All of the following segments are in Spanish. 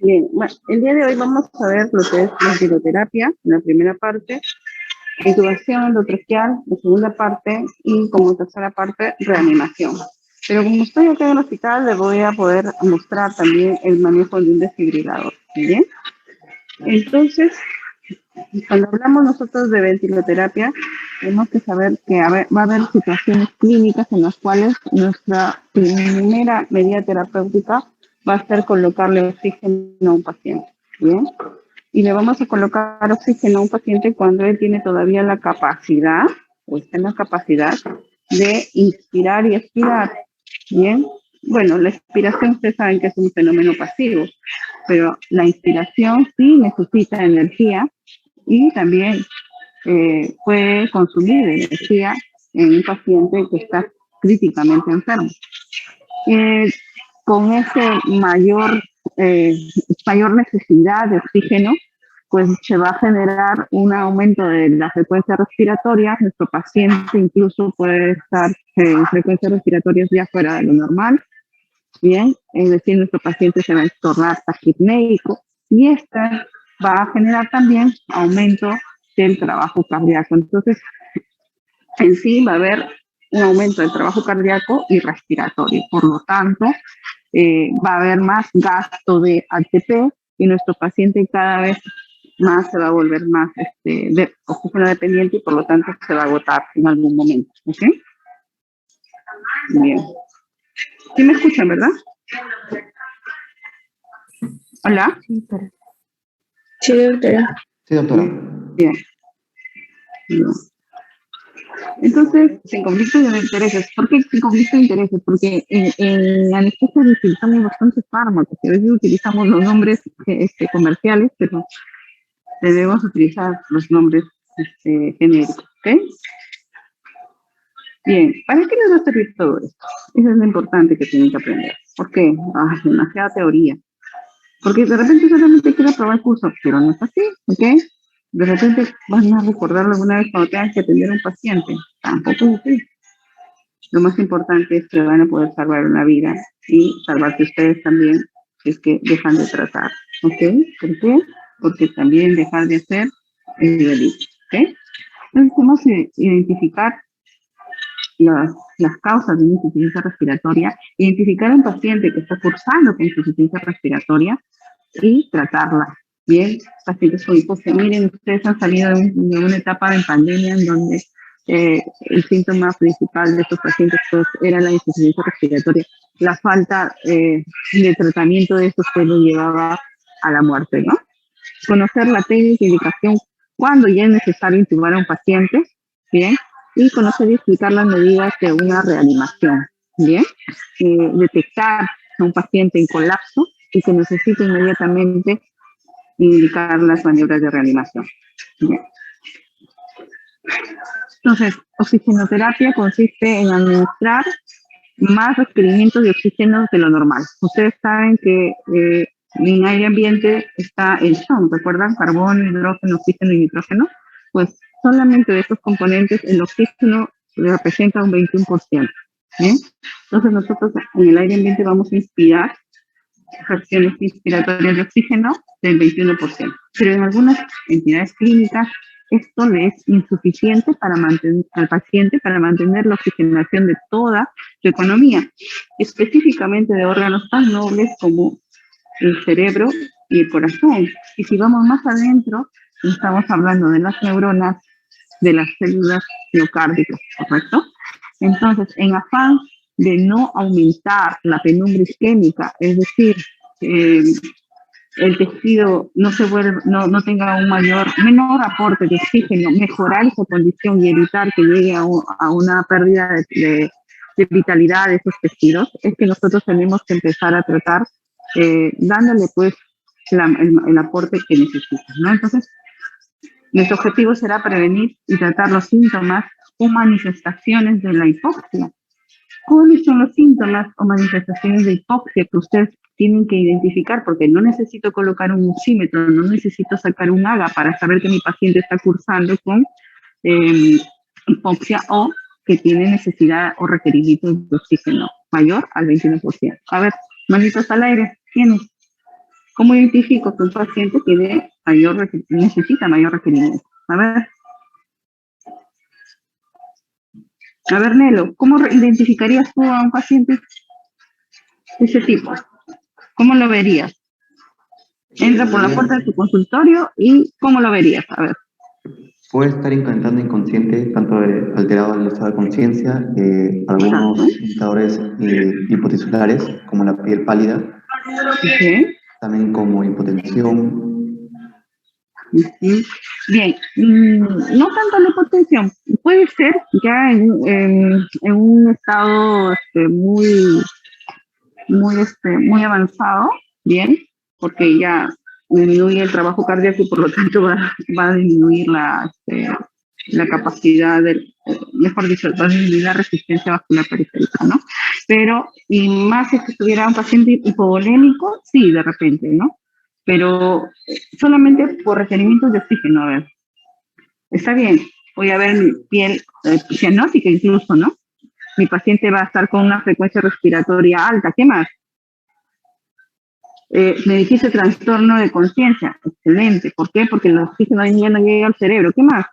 Bien, bueno, el día de hoy vamos a ver lo que es la ventiloterapia, la primera parte, intubación endotraqueal, la segunda parte, y como tercera parte, reanimación. Pero como estoy acá en el hospital, le voy a poder mostrar también el manejo de un desfibrilador, ¿bien? Entonces, cuando hablamos nosotros de ventiloterapia, tenemos que saber que va a haber situaciones clínicas en las cuales nuestra primera medida terapéutica va a ser colocarle oxígeno a un paciente, ¿bien? Y le vamos a colocar oxígeno a un paciente cuando él tiene todavía la capacidad, o está en la capacidad, de inspirar y expirar, ¿bien? Bueno, la expiración ustedes saben que es un fenómeno pasivo, pero la inspiración sí necesita energía y también puede consumir energía en un paciente que está críticamente enfermo. Con ese mayor necesidad de oxígeno, pues se va a generar un aumento de la frecuencia respiratoria. Nuestro paciente incluso puede estar en frecuencias respiratorias ya fuera de lo normal. Bien, es decir, nuestro paciente se va a tornar taquipnéico y esta va a generar también aumento del trabajo cardíaco. Entonces, en sí va a haber un aumento del trabajo cardíaco y respiratorio. Por lo tanto, va a haber más gasto de ATP y nuestro paciente cada vez más se va a volver más de oxígeno dependiente y por lo tanto se va a agotar en algún momento. ¿Ok? Bien. ¿Sí me escuchan, verdad? ¿Hola? Sí, doctora. Sí, doctora. Bien. Bien. Entonces, sin conflicto de intereses. ¿Por qué sin conflicto de intereses? Porque en anestesia utilizamos bastantes fármacos, y a veces utilizamos los nombres comerciales, pero debemos utilizar los nombres genéricos, ¿ok? Bien, ¿para qué les va a servir todo esto? Eso es lo importante que tienen que aprender. ¿Por qué? Demasiada teoría. Porque de repente solamente quiero probar el curso, pero no es así, ¿ok? De repente van a recordarlo alguna vez cuando tengan que atender a un paciente. Tampoco es así. Lo más importante es que van a poder salvar una vida y salvarse ustedes también si es que dejan de tratar, ¿ok? ¿Por qué? Porque también dejar de hacer es delito, ¿ok? Entonces, ¿cómo identificar las causas de una insuficiencia respiratoria? Identificar a un paciente que está cursando con insuficiencia respiratoria y tratarla. Bien, pacientes con hipoxia. Miren, ustedes han salido de una etapa de pandemia en donde el síntoma principal de estos pacientes pues, era la insuficiencia respiratoria. La falta de tratamiento de estos que lo llevaba a la muerte, ¿no? Conocer la técnica e indicación cuando ya es necesario intubar a un paciente, ¿bien? Y conocer y explicar las medidas de una reanimación, ¿bien? Detectar a un paciente en colapso y que necesita inmediatamente indicar las maniobras de reanimación. Bien. Entonces, oxigenoterapia consiste en administrar más requerimientos de oxígeno de lo normal. Ustedes saben que en aire ambiente está el SON, ¿recuerdan? Carbono, hidrógeno, oxígeno y nitrógeno. Pues solamente de estos componentes el oxígeno representa un 21%. ¿Bien? Entonces nosotros en el aire ambiente vamos a inspirar fracciones inspiratorias de oxígeno del 21%. Pero en algunas entidades clínicas esto le es insuficiente para mantener al paciente para mantener la oxigenación de toda su economía, específicamente de órganos tan nobles como el cerebro y el corazón. Y si vamos más adentro, estamos hablando de las neuronas, de las células miocárdicas, ¿correcto? Entonces, en afán de no aumentar la penumbra isquémica, es decir, el tejido no tenga un menor aporte de oxígeno, mejorar esa condición y evitar que llegue a una pérdida de vitalidad de esos tejidos, es que nosotros tenemos que empezar a tratar dándole pues el aporte que necesitan, ¿no? Entonces, nuestro objetivo será prevenir y tratar los síntomas o manifestaciones de la hipoxia. ¿Cuáles son los síntomas o manifestaciones de hipoxia que ustedes tienen que identificar? Porque no necesito colocar un oxímetro, no necesito sacar un AGA para saber que mi paciente está cursando con hipoxia o que tiene necesidad o requerimiento de oxígeno mayor al 21%. A ver, manitos al aire, ¿quiénes? ¿Cómo identifico que un paciente necesita mayor requerimiento? A ver, Nelo, ¿cómo identificarías tú a un paciente de ese tipo? ¿Cómo lo verías? Entra por la puerta de tu consultorio y ¿cómo lo verías? A ver. Puede estar incantando inconsciente, tanto alterado el estado de conciencia, algunos indicadores hipotitulares, como la piel pálida, también como hipotensión. Bien, no tanto la hipotensión, puede ser ya en un estado muy avanzado, bien, porque ya disminuye el trabajo cardíaco y por lo tanto va a disminuir la capacidad mejor dicho, va a disminuir la resistencia vascular periférica, ¿no? Pero, y más si estuviera un paciente hipovolémico, sí, de repente, ¿no? Pero solamente por requerimientos de oxígeno, a ver. Está bien, voy a ver mi piel cianótica incluso, ¿no? Mi paciente va a estar con una frecuencia respiratoria alta, ¿qué más? Me dijiste trastorno de conciencia, excelente. ¿Por qué? Porque el oxígeno ya no llega al cerebro, ¿qué más?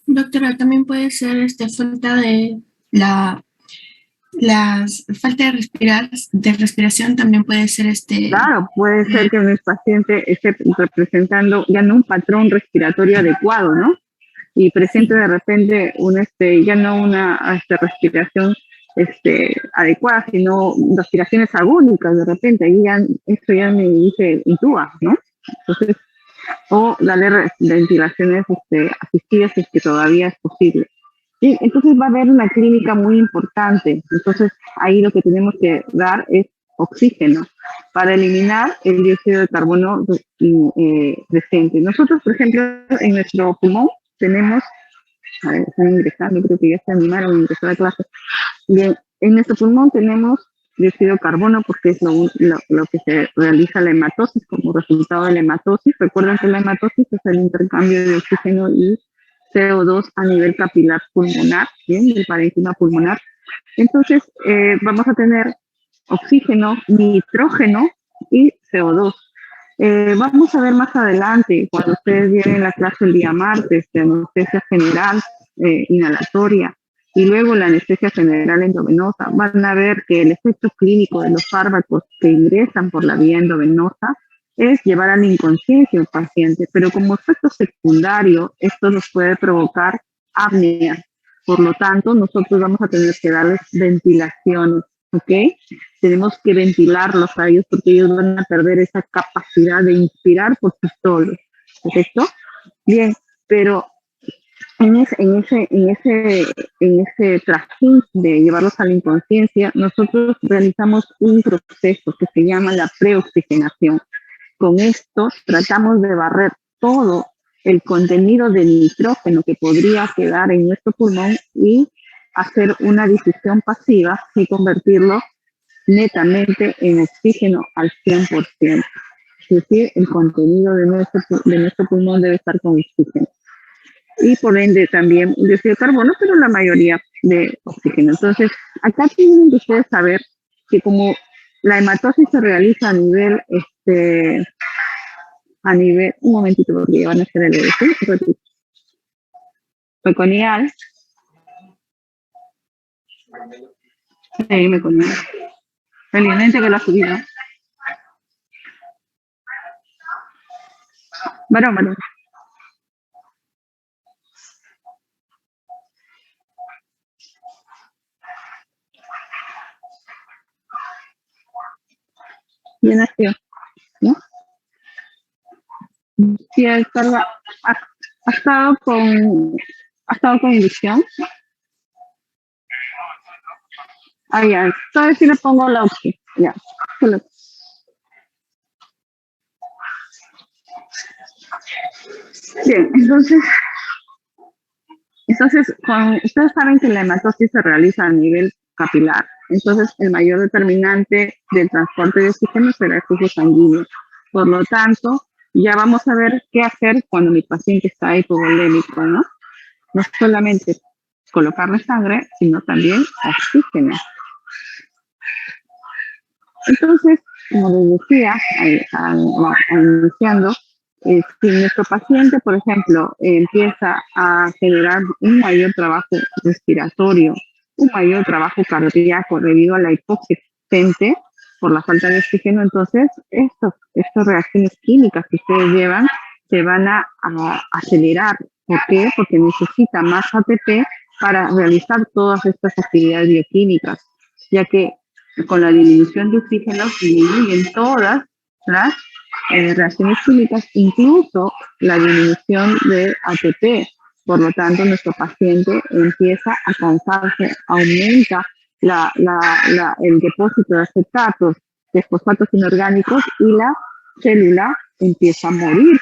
Doctora, también puede ser falta de falta de respiración también puede ser Claro, puede ser que el paciente esté representando ya no un patrón respiratorio adecuado, ¿no? Y presente de repente ya no una respiración adecuada, sino respiraciones agónicas de repente, ahí ya, esto ya me dice intuba, ¿no? Entonces, o darle ventilaciones asistidas si es que todavía es posible. Y entonces va a haber una clínica muy importante. Entonces, ahí lo que tenemos que dar es oxígeno para eliminar el dióxido de carbono presente. Nosotros, por ejemplo, en nuestro pulmón tenemos, a ver, están ingresando, creo que ya se animaron a ingresar a clase. Bien, en nuestro pulmón tenemos dióxido de carbono porque es lo que se realiza la hematosis como resultado de la hematosis. Recuerden que la hematosis es el intercambio de oxígeno y CO2 a nivel capilar pulmonar, ¿bien? El parénquima pulmonar. Entonces, vamos a tener oxígeno, nitrógeno y CO2. Vamos a ver más adelante, cuando ustedes vienen la clase el día martes, de anestesia general, inhalatoria, y luego la anestesia general endovenosa, van a ver que el efecto clínico de los fármacos que ingresan por la vía endovenosa es llevar a la inconsciencia al paciente, pero como efecto secundario, esto nos puede provocar apnea. Por lo tanto, nosotros vamos a tener que darles ventilaciones, ¿ok? Tenemos que ventilarlos a ellos porque ellos van a perder esa capacidad de inspirar por sí solos, ¿correcto? Bien, pero en ese trajín de llevarlos a la inconsciencia, nosotros realizamos un proceso que se llama la preoxigenación. Con esto tratamos de barrer todo el contenido de nitrógeno que podría quedar en nuestro pulmón y hacer una difusión pasiva y convertirlo netamente en oxígeno al 100%. Es decir, el contenido de nuestro pulmón debe estar con oxígeno. Y por ende también dióxido de carbono, pero la mayoría de oxígeno. Entonces, acá tienen que ustedes saber que como la hematosis se realiza a nivel, un momentito porque ya van a hacer el repito, meconial. Sí, meconial. Felizmente que la subida. Varón. Bien nació, ¿no? Sí, ha estado con inducción. Ah, ya. Entonces sí le pongo la oxi. Ya. Bien, entonces ustedes saben que la hematosis se realiza a nivel capilar. Entonces, el mayor determinante del transporte de oxígeno será el flujo sanguíneo. Por lo tanto, ya vamos a ver qué hacer cuando mi paciente está hipovolémico, ¿no? No solamente colocarle sangre, sino también oxígeno. Entonces, como les decía, iniciando, si nuestro paciente, por ejemplo, empieza a generar un mayor trabajo respiratorio, un mayor trabajo cardíaco debido a la hipoxia existente por la falta de oxígeno, entonces estas reacciones químicas que ustedes llevan se van a acelerar. ¿Por qué? Porque necesita más ATP para realizar todas estas actividades bioquímicas, ya que con la disminución de oxígeno disminuyen todas las reacciones químicas, incluso la disminución de ATP. Por lo tanto, nuestro paciente empieza a cansarse, aumenta el depósito de acetatos, de fosfatos inorgánicos, y la célula empieza a morir.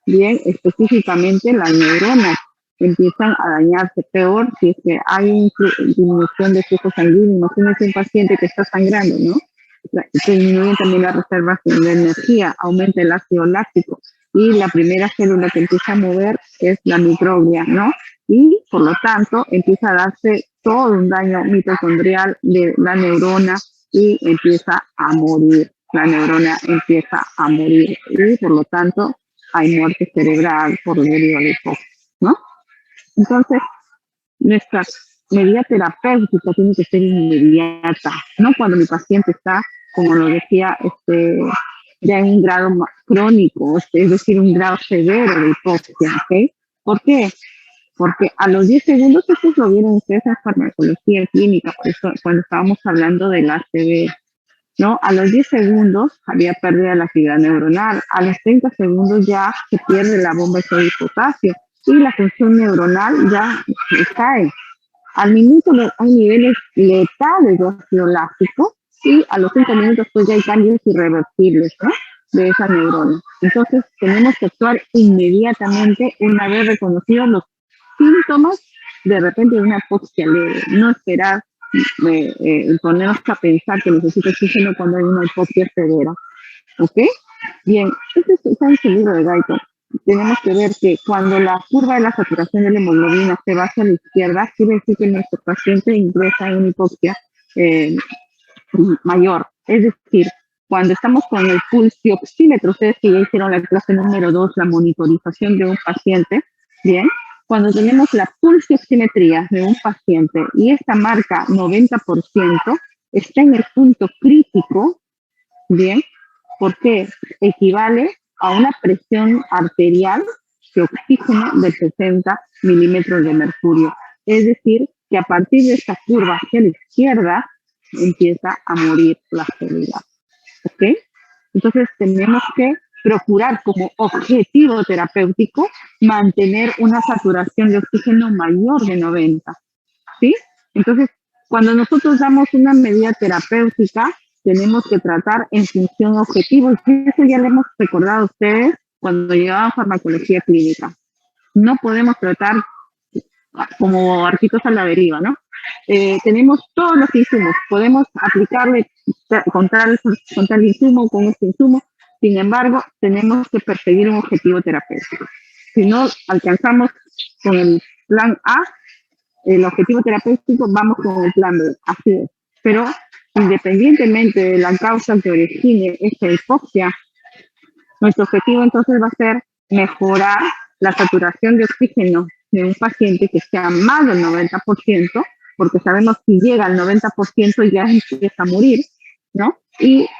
Bien, específicamente las neuronas empiezan a dañarse peor si es que hay una disminución de flujo sanguíneo. Imagínense un paciente que está sangrando, ¿no? Se disminuyen también las reservas de energía, aumenta el ácido láctico, y la primera célula que empieza a mover es la microglia, ¿no? Y por lo tanto empieza a darse todo un daño mitocondrial de la neurona y empieza a morir. La neurona empieza a morir y por lo tanto hay muerte cerebral por debido a la hipoxia, ¿no? Entonces, nuestra medida terapéutica tiene que ser inmediata, no cuando mi paciente está, como lo decía, ya en un grado crónico, es decir, un grado severo de hipoxia, ¿ok? ¿Por qué? Porque a los 10 segundos, esto lo vieron ustedes en farmacología clínica, por eso cuando estábamos hablando del ACV, ¿no? A los 10 segundos había pérdida de la actividad neuronal, a los 30 segundos ya se pierde la bomba de sodio y potasio, y la función neuronal ya cae. Al minuto hay niveles letales de ácido láctico, y a los 5 minutos pues ya hay cambios irreversibles, ¿no?, de esa neurona. Entonces tenemos que actuar inmediatamente una vez reconocidos los síntomas de repente de una hipoxia leve, no esperar ponernos a pensar que necesita oxígeno cuando hay una hipoxia severa. ¿Ok? Bien, este está en el libro de Guyton. Tenemos que ver que cuando la curva de la saturación de la hemoglobina se va hacia la izquierda, quiere decir que nuestro paciente ingresa en una hipoxia mayor. Es decir, cuando estamos con el pulsioxímetro, ustedes que ya hicieron la clase número 2, la monitorización de un paciente, bien, cuando tenemos la pulsioximetría de un paciente y esta marca 90%, está en el punto crítico, bien, porque equivale a una presión arterial de oxígeno de 60 milímetros de mercurio. Es decir, que a partir de esta curva hacia la izquierda empieza a morir la célula. ¿Ok? Entonces tenemos que procurar como objetivo terapéutico mantener una saturación de oxígeno mayor de 90. ¿Sí? Entonces, cuando nosotros damos una medida terapéutica, tenemos que tratar en función objetivo. Y eso ya lo hemos recordado a ustedes cuando llevaban farmacología clínica. No podemos tratar como arquitos a la deriva, ¿no? Tenemos todos los insumos, podemos aplicarle, contar el insumo con este insumo, sin embargo, tenemos que perseguir un objetivo terapéutico. Si no alcanzamos con el plan A, el objetivo terapéutico, vamos con el plan B, así es. Pero independientemente de la causa que origine esta hipoxia, nuestro objetivo entonces va a ser mejorar la saturación de oxígeno de un paciente que sea más del 90%, porque sabemos que si llega al 90% ya empieza a morir, ¿no?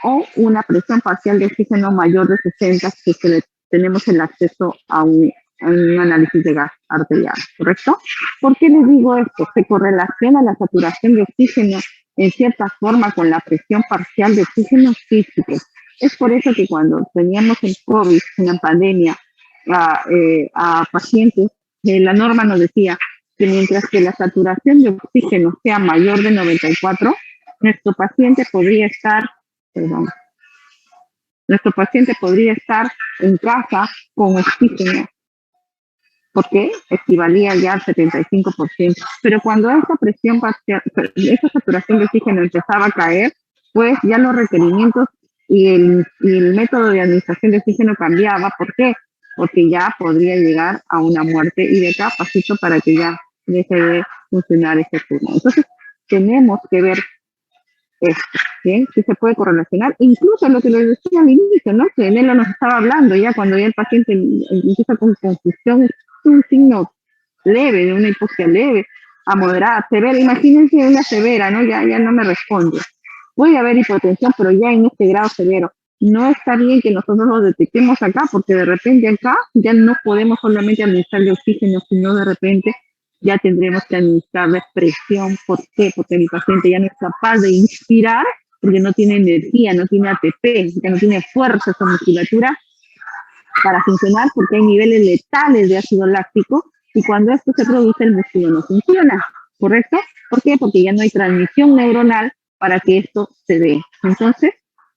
O una presión parcial de oxígeno mayor de 60, que tenemos el acceso a un análisis de gas arterial, ¿correcto? ¿Por qué les digo esto? Se correlaciona la saturación de oxígeno en cierta forma con la presión parcial de oxígeno físico. Es por eso que cuando teníamos el COVID, en la pandemia, a pacientes, la norma nos decía que mientras que la saturación de oxígeno sea mayor de 94, nuestro paciente podría estar en casa con oxígeno, porque equivalía ya al 75%. Pero cuando esa presión parcial, esa saturación de oxígeno empezaba a caer, pues ya los requerimientos y el método de administración de oxígeno cambiaba. ¿Por qué? Porque ya podría llegar a una muerte, y de acá pasito para que ya deje de funcionar ese pulmón. Entonces, tenemos que ver esto, ¿bien? Si se puede correlacionar, incluso lo que les decía al inicio, ¿no? Que Nelo nos estaba hablando ya cuando ya el paciente empieza con confusión, es un signo leve, de una hipoxia leve, a moderada, severa, imagínense una severa, ¿no? Ya no me responde. Puede haber hipotensión, pero ya en este grado severo. No está bien que nosotros lo detectemos acá, porque de repente acá ya no podemos solamente administrarle oxígeno, sino de repente ya tendremos que administrarle presión. ¿Por qué? Porque mi paciente ya no es capaz de inspirar, porque no tiene energía, no tiene ATP, ya no tiene fuerza su musculatura para funcionar, porque hay niveles letales de ácido láctico, y cuando esto se produce, el músculo no funciona, ¿correcto? ¿Por qué? Porque ya no hay transmisión neuronal para que esto se dé. Entonces,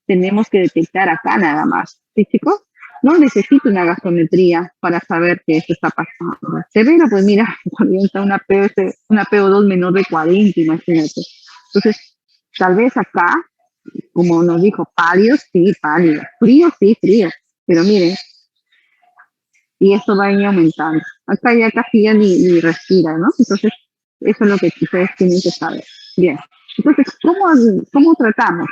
tenemos que detectar acá nada más. ¿Sí, chicos? No necesito una gasometría para saber que esto está pasando. Severo, pues mira, cuando está una PO2 menor de 40, imagínate. Entonces, tal vez acá, como nos dijo, pálido, sí, pálido. Frío, sí, frío. Pero miren, y esto va a ir aumentando. Acá ya casi ya ni respira, ¿no? Entonces, eso es lo que ustedes tienen que saber. Bien. Entonces, ¿cómo tratamos?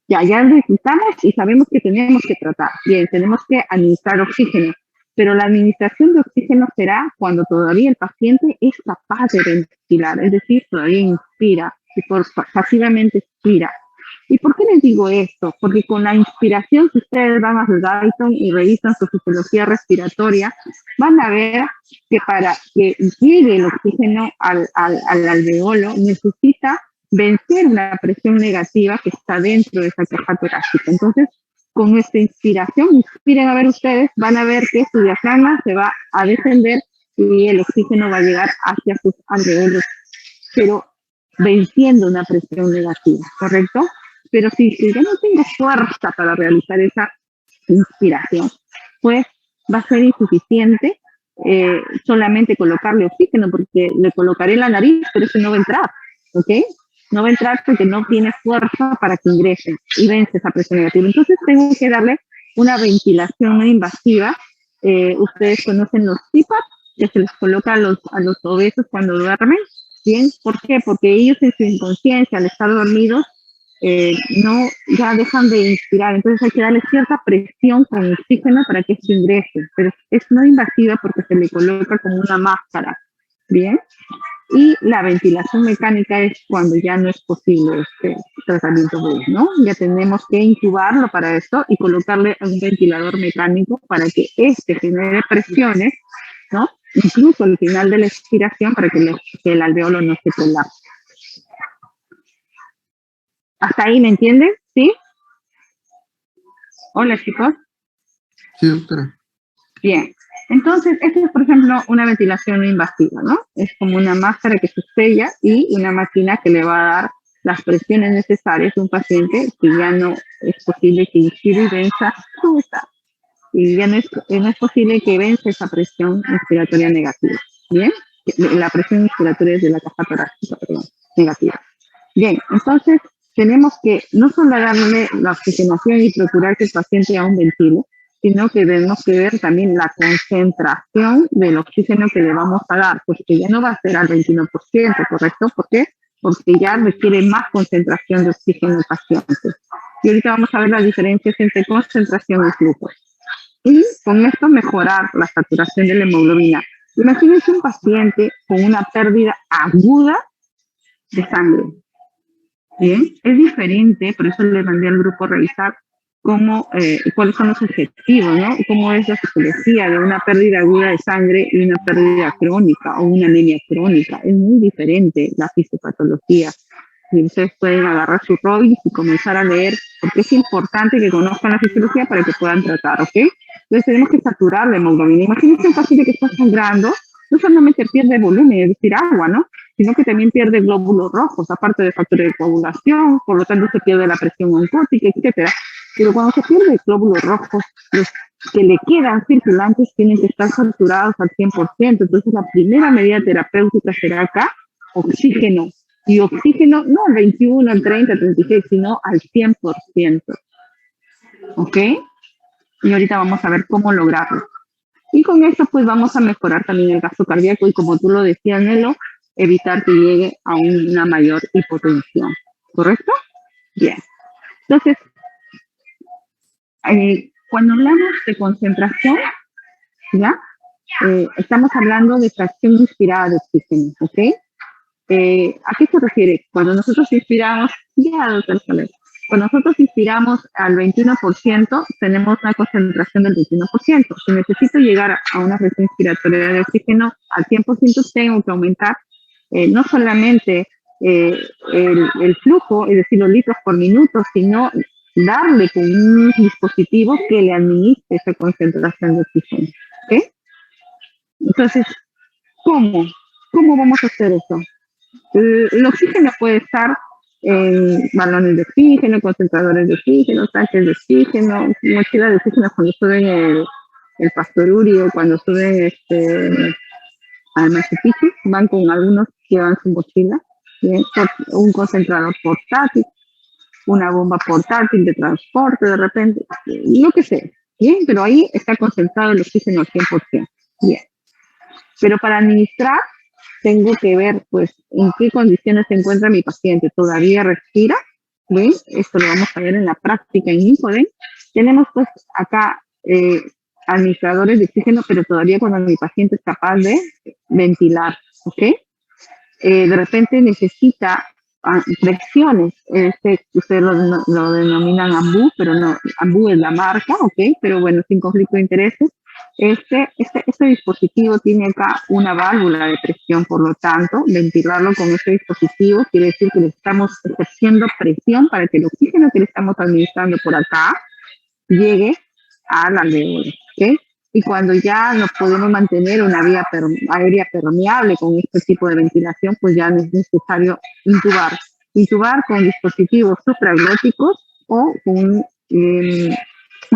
Ya necesitamos y sabemos que tenemos que tratar. Bien, tenemos que administrar oxígeno, pero la administración de oxígeno será cuando todavía el paciente es capaz de ventilar, es decir, todavía inspira y pasivamente expira. ¿Y por qué les digo esto? Porque con la inspiración, si ustedes van a Guyton y revisan su fisiología respiratoria, van a ver que para que llegue el oxígeno al alveolo necesita vencer una presión negativa que está dentro de esa caja torácica. Entonces, con nuestra inspiración, inspiren a ver ustedes, van a ver que su diafragma se va a descender y el oxígeno va a llegar hacia sus alveolos, pero venciendo una presión negativa, ¿correcto? Pero si yo no tengo fuerza para realizar esa inspiración, pues va a ser insuficiente solamente colocarle oxígeno, porque le colocaré en la nariz, pero eso no va a entrar, ¿ok? No va a entrar porque no tiene fuerza para que ingrese y vence esa presión negativa. Entonces tengo que darle una ventilación no invasiva. Ustedes conocen los CPAP, que se les coloca a los obesos cuando duermen. Bien, ¿por qué? Porque ellos en su inconsciencia, al estar dormidos, no ya dejan de inspirar, entonces hay que darle cierta presión con oxígeno para que esto ingrese, pero es no invasiva porque se le coloca como una máscara, ¿bien? Y la ventilación mecánica es cuando ya no es posible este tratamiento, ¿no? Ya tenemos que intubarlo para esto y colocarle un ventilador mecánico para que este genere presiones, ¿no? Incluso al final de la expiración para que el alveolo no se colapse. ¿Hasta ahí me entienden? ¿Sí? Hola, chicos. Sí, doctora. Bien. Entonces, esto es, por ejemplo, una ventilación no invasiva, ¿no? Es como una máscara que se sella y una máquina que le va a dar las presiones necesarias a un paciente que ya no es posible que inspire y venza. ¿Cómo está? Y ya no es posible que vence esa presión inspiratoria negativa. ¿Bien? La presión inspiratoria es de la caja torácica, perdón, negativa. Bien, entonces tenemos que no solo darle la oxigenación y procurar que el paciente aún ventile, sino que tenemos que ver también la concentración del oxígeno que le vamos a dar, pues que ya no va a ser al 21%, ¿correcto? ¿Por qué? Porque ya requiere más concentración de oxígeno el paciente. Y ahorita vamos a ver las diferencias entre concentración y flujo. Y con esto mejorar la saturación de la hemoglobina. Imagínense un paciente con una pérdida aguda de sangre. Bien, es diferente, por eso le mandé al grupo a revisar cuáles son los objetivos, ¿no? Cómo es la fisiología de una pérdida aguda de sangre y una pérdida crónica o una anemia crónica. Es muy diferente la fisiopatología. Y ustedes pueden agarrar su Robbins y comenzar a leer, porque es importante que conozcan la fisiología para que puedan tratar, ¿ok? Entonces tenemos que saturar la hemoglobina. Imagínense un paciente que está sangrando, no solamente pierde volumen, es decir, agua, ¿no? Sino que también pierde glóbulos rojos, aparte de factores de coagulación, por lo tanto se pierde la presión oncótica, etcétera. Pero cuando se pierde glóbulos rojos, los que le quedan circulantes tienen que estar saturados al 100%. Entonces la primera medida terapéutica será acá, oxígeno. Y oxígeno no al 21, al 30, al 36, sino al 100%. ¿Ok? Y ahorita vamos a ver cómo lograrlo. Y con esto pues vamos a mejorar también el gasto cardíaco y como tú lo decías, Nelo, evitar que llegue a una mayor hipotensión, ¿correcto? Bien. Entonces, cuando hablamos de concentración, ¿ya? Estamos hablando de fracción inspirada de oxígeno, ¿ok? ¿A qué se refiere? Cuando nosotros inspiramos, ya, doctor Soler, cuando nosotros inspiramos al 21%, tenemos una concentración del 21%. Si necesito llegar a una fracción inspiratoria de oxígeno al 100%, tengo que aumentar no solamente el flujo, es decir, los litros por minuto, sino darle con un dispositivo que le administre esa concentración de oxígeno. ¿Ok? Entonces, ¿cómo? ¿Cómo vamos a hacer eso? El oxígeno puede estar en balones de oxígeno, concentradores de oxígeno, tanques de oxígeno, mochilas de oxígeno cuando suben el pastorurio, cuando suben al Machu Picchu, van con algunos que llevan su mochila, ¿bien? Un concentrador portátil, una bomba portátil de transporte de repente, lo que sea, ¿bien? Pero ahí está concentrado el oxígeno al 100%, bien. Pero para administrar, tengo que ver, pues, en qué condiciones se encuentra mi paciente. ¿Todavía respira? ¿Ven? Esto lo vamos a ver en la práctica en Infoden. Tenemos, pues, acá administradores de oxígeno, pero todavía cuando mi paciente es capaz de ventilar, ¿ok? De repente necesita presiones. Ustedes lo denominan AMBU, pero no, AMBU es la marca, ¿ok? Pero bueno, sin conflicto de intereses. Este dispositivo tiene acá una válvula de presión, por lo tanto, ventilarlo con este dispositivo quiere decir que le estamos ejerciendo presión para que el oxígeno que le estamos administrando por acá llegue a la alveola, ¿ok? Y cuando ya no podemos mantener una vía aérea permeable con este tipo de ventilación, pues ya es necesario intubar con dispositivos supraglóticos o con un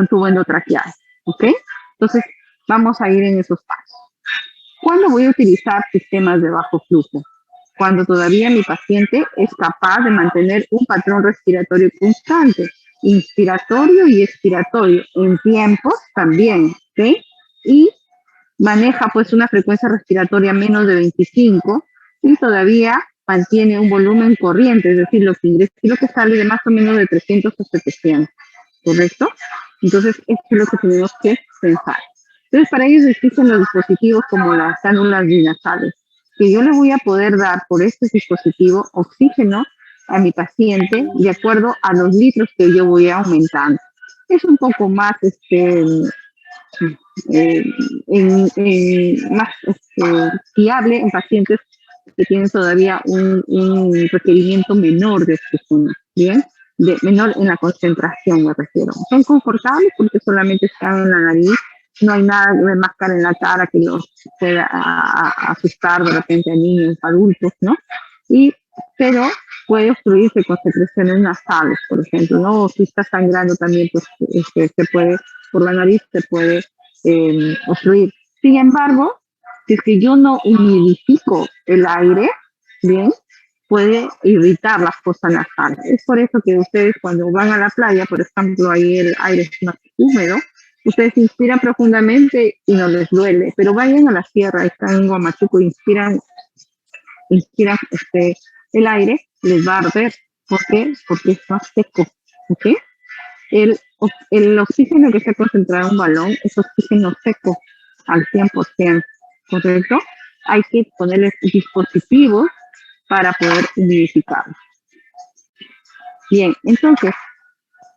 tubo endotraqueal, ¿ok? Entonces, vamos a ir en esos pasos. ¿Cuándo voy a utilizar sistemas de bajo flujo? Cuando todavía mi paciente es capaz de mantener un patrón respiratorio constante, inspiratorio y expiratorio, en tiempos también, ¿ok? Y maneja pues una frecuencia respiratoria menos de 25 y todavía mantiene un volumen corriente, es decir, lo que ingresa y lo que sale de más o menos de 300 a 700, ¿correcto? Entonces, esto es lo que tenemos que pensar. Entonces, para ello existen los dispositivos como las cánulas binasales, que yo le voy a poder dar por este dispositivo oxígeno a mi paciente de acuerdo a los litros que yo voy aumentando. Es un poco más, más fiable en pacientes que tienen todavía un requerimiento menor de oxígeno, ¿bien? Menor en la concentración, me refiero. Son confortables porque solamente están en la nariz, no hay nada de máscara en la cara que los pueda asustar de repente a niños, adultos, ¿no? Pero puede obstruirse con secreciones nasales, por ejemplo, ¿no? O si está sangrando también, pues se puede, por la nariz se puede obstruir. Sin embargo, si es que yo no humidifico el aire, bien, puede irritar las fosas nasales. Es por eso que ustedes cuando van a la playa, por ejemplo, ahí el aire es más húmedo, ustedes inspiran profundamente y no les duele, pero vayan a la sierra, están en Huamachuco, inspiran el aire, les va a arder. ¿Por qué? Porque es más seco, ¿ok? El oxígeno que está concentrado en un balón es oxígeno seco al 100%, ¿correcto? Hay que ponerle dispositivos para poder humidificarlo. Bien, entonces,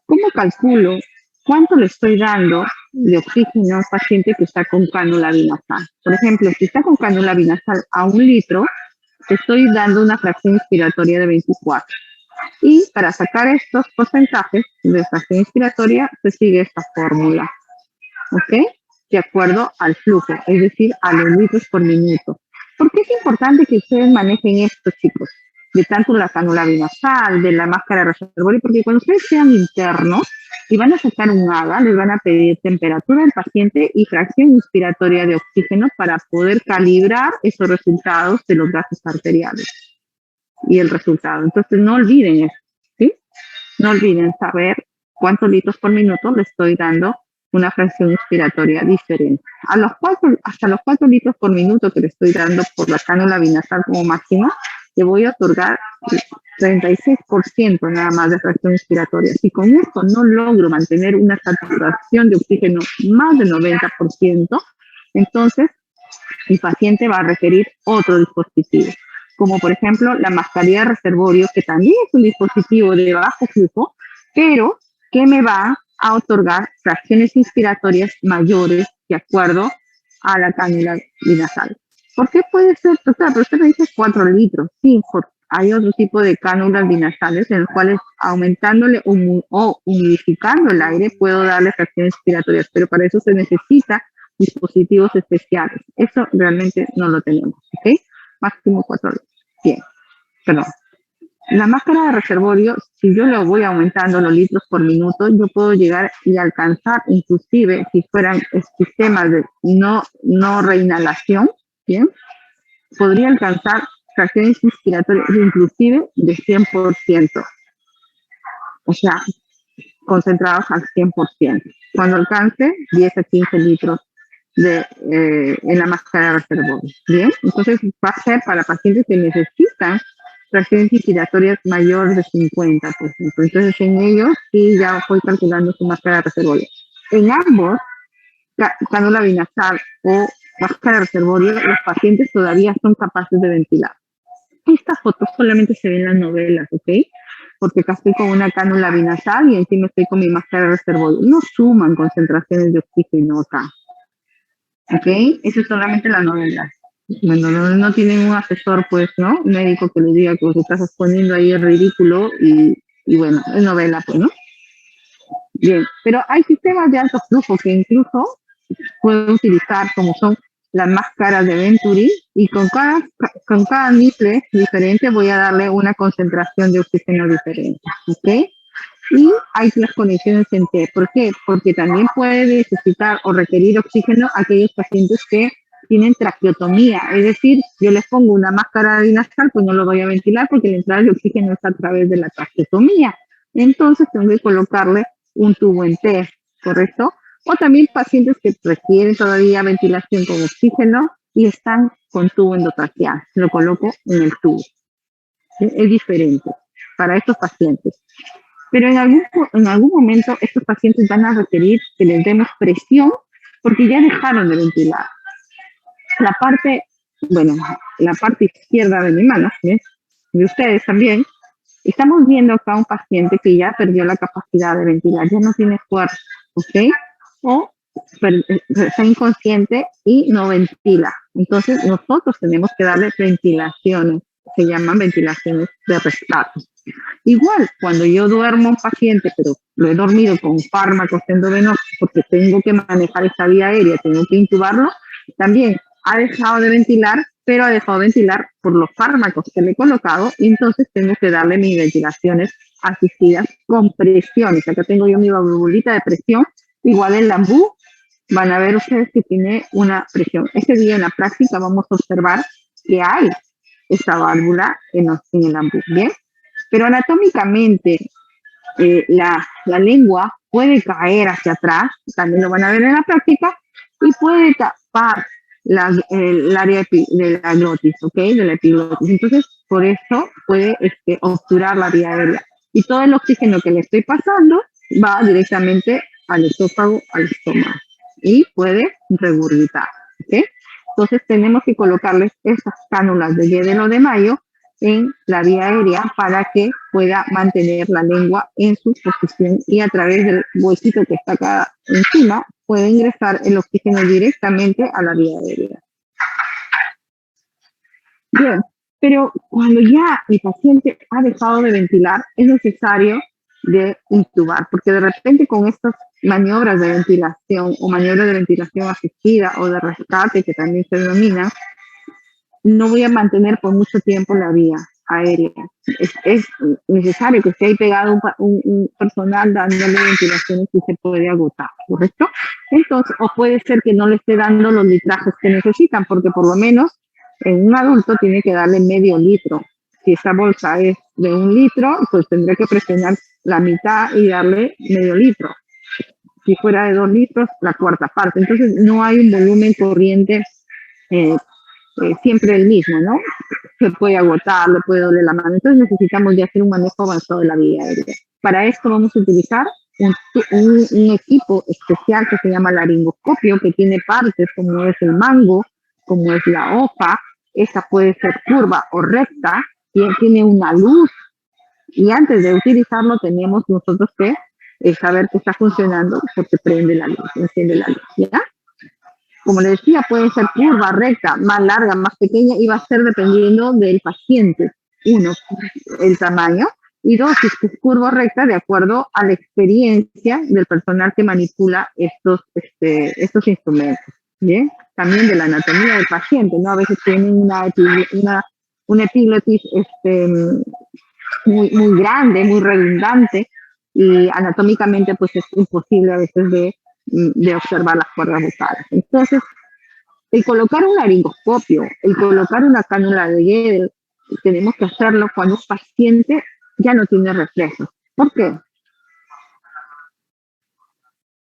¿cómo calculo cuánto le estoy dando de oxígeno a un paciente que está con cánula binasal? Por ejemplo, si está con cánula binasal a 1 litro, estoy dando una fracción inspiratoria de 24. Y para sacar estos porcentajes de fracción inspiratoria, se sigue esta fórmula, ¿ok? De acuerdo al flujo, es decir, a los litros por minuto. ¿Por qué es importante que ustedes manejen esto, chicos? De tanto la cánula binasal, de la máscara reservoria, porque cuando ustedes sean internos y van a sacar un AGA, les van a pedir temperatura del paciente y fracción inspiratoria de oxígeno para poder calibrar esos resultados de los gases arteriales y el resultado. Entonces, no olviden eso, ¿sí? No olviden saber cuántos litros por minuto le estoy dando una fracción inspiratoria diferente. Hasta los 4 litros por minuto que le estoy dando por la cánula binasal como máxima, le voy a otorgar 36% nada más de fracción inspiratoria. Si con esto no logro mantener una saturación de oxígeno más del 90%, entonces mi paciente va a requerir otro dispositivo, como por ejemplo la mascarilla de reservorio, que también es un dispositivo de bajo flujo, pero que me va a otorgar fracciones inspiratorias mayores de acuerdo a la cánula binasal. ¿Por qué puede ser? Doctora, pero usted me dice 4 litros. Sí, hay otro tipo de cánulas binasales en los cuales aumentándole o humidificando el aire puedo darle fracciones inspiratorias, pero para eso se necesita dispositivos especiales. Eso realmente no lo tenemos, ¿ok? Máximo 4 litros. Bien, perdón. La máscara de reservorio, si yo lo voy aumentando los litros por minuto, yo puedo llegar y alcanzar, inclusive si fueran sistemas de no reinhalación, ¿bien? Podría alcanzar fracciones inspiratorias inclusive de 100%. O sea, concentrados al 100%. Cuando alcance 10 a 15 litros en la máscara de reservorio. Bien, entonces va a ser para pacientes que necesitan fracciones inspiratorias mayores de 50%. Entonces en ellos sí ya voy calculando su máscara de reservorio. En ambos, cánula binasal o máscara de reservorio, los pacientes todavía son capaces de ventilar. Estas fotos solamente se ven en las novelas, ¿ok? Porque acá estoy con una cánula binasal y encima estoy con mi máscara de reservorio. No suman concentraciones de oxígeno acá. ¿Ok? Eso es solamente la novela. Bueno, no tienen un asesor, pues, ¿no? Un médico que les diga que usted está exponiendo ahí el ridículo y bueno, es novela, pues, ¿no? Bien, pero hay sistemas de alto flujo que incluso puedo utilizar como son las máscaras de Venturi y con cada nipple diferente voy a darle una concentración de oxígeno diferente, ¿ok? Y hay las conexiones en T. ¿Por qué? Porque también puede necesitar o requerir oxígeno aquellos pacientes que tienen traqueotomía. Es decir, yo les pongo una máscara binasal, pues no lo voy a ventilar porque la entrada de oxígeno es a través de la traqueotomía. Entonces tengo que colocarle un tubo en T, ¿correcto? O también pacientes que requieren todavía ventilación con oxígeno y están con tubo endotraqueal. Lo coloco en el tubo. Es diferente para estos pacientes. Pero en algún momento estos pacientes van a requerir que les demos presión porque ya dejaron de ventilar. La parte izquierda de mi mano, ¿ves? De ustedes también, estamos viendo acá un paciente que ya perdió la capacidad de ventilar, ya no tiene fuerza, ¿ok? O está inconsciente y no ventila. Entonces nosotros tenemos que darle ventilaciones, se llaman ventilaciones de rescate. Igual, cuando yo duermo a un paciente, pero lo he dormido con fármacos endovenosos porque tengo que manejar esta vía aérea, tengo que intubarlo, también ha dejado de ventilar, pero ha dejado de ventilar por los fármacos que le he colocado, y entonces tengo que darle mis ventilaciones asistidas con presiones. Acá tengo yo mi valvulita de presión, igual el Lambú, van a ver ustedes que tiene una presión. Este día en la práctica vamos a observar que hay esta válvula en el Lambú, ¿bien? Pero anatómicamente la lengua puede caer hacia atrás, también lo van a ver en la práctica, y puede tapar el área de la glotis, ¿ok? De la epiglotis. Entonces, por eso puede obturar la vía aérea. Y todo el oxígeno que le estoy pasando va directamente al esófago, al estómago, y puede regurgitar, ¿ok? Entonces, tenemos que colocarles estas cánulas de Guedel o de Mayo en la vía aérea para que pueda mantener la lengua en su posición y a través del huesito que está acá encima puede ingresar el oxígeno directamente a la vía aérea. Bien, pero cuando ya el paciente ha dejado de ventilar, es necesario de intubar, porque de repente con estas maniobras de ventilación o maniobras de ventilación asistida o de rescate, que también se denominan, no voy a mantener por mucho tiempo la vía aérea. Es necesario que esté ahí pegado un personal dándole ventilaciones que se puede agotar, ¿correcto? Entonces, o puede ser que no le esté dando los litrajes que necesitan, porque por lo menos en un adulto tiene que darle medio litro. Si esta bolsa es de 1 litro, pues tendré que presionar la mitad y darle medio litro. ¿Ok? Si fuera de 2 litros, la cuarta parte. Entonces, no hay un volumen corriente siempre el mismo, ¿no? Se puede agotar, le puede doler la mano. Entonces, necesitamos ya hacer un manejo avanzado de la vía aérea. Para esto vamos a utilizar un equipo especial que se llama laringoscopio, que tiene partes como es el mango, como es la hoja. Esta puede ser curva o recta, tiene una luz, y antes de utilizarlo tenemos nosotros que saber que está funcionando porque prende la luz, enciende la luz, ¿ya? Como le decía, puede ser curva, recta, más larga, más pequeña, y va a ser dependiendo del paciente. Uno, el tamaño, y dos, si es curva o recta, de acuerdo a la experiencia del personal que manipula estos instrumentos, ¿bien? También de la anatomía del paciente, ¿no? A veces tienen una epiglotis muy grande, muy redundante, y anatómicamente pues es imposible a veces de observar las cuerdas vocales. Entonces, el colocar un laringoscopio, el colocar una cánula de Guedel, tenemos que hacerlo cuando un paciente ya no tiene reflejos. ¿Por qué?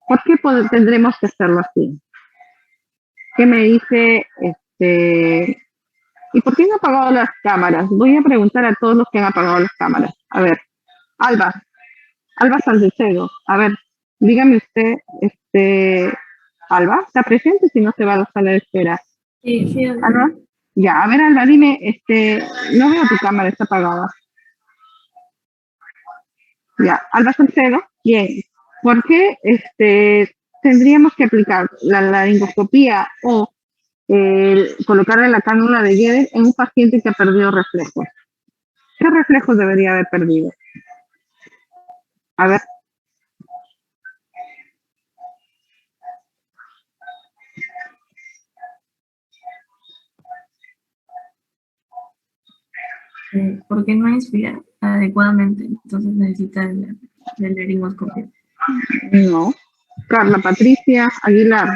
¿Por qué tendremos que hacerlo así? ¿Qué me dice ¿y por qué han apagado las cámaras? Voy a preguntar a todos los que han apagado las cámaras. A ver, Alba Salcedo, a ver, dígame usted, Alba, ¿está presente? Si no se va a la sala de espera. Sí. ¿Alba? Ya, a ver, Alba, dime, no veo tu cámara, está apagada. Ya, Alba Salcedo, bien. ¿Por qué tendríamos que aplicar la laringoscopía o colocarle la cánula de Guedes en un paciente que ha perdido reflejos? ¿Qué reflejos debería haber perdido? A ver. Porque no inspira adecuadamente, entonces necesita el laringoscopio. No. Carla Patricia Aguilar.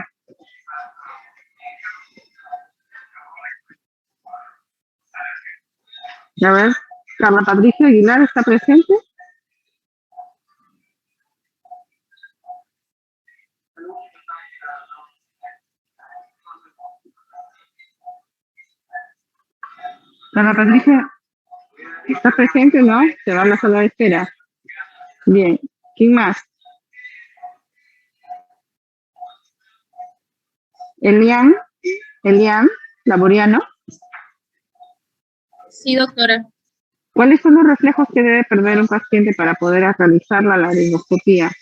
A ver, Carla Patricia Aguilar, ¿está presente? Carla Patricia, ¿está presente, no? Se va a la sala de espera. Bien, ¿quién más? Elian Laboriano. Sí, doctora. ¿Cuáles son los reflejos que debe perder un paciente para poder realizar la laringoscopía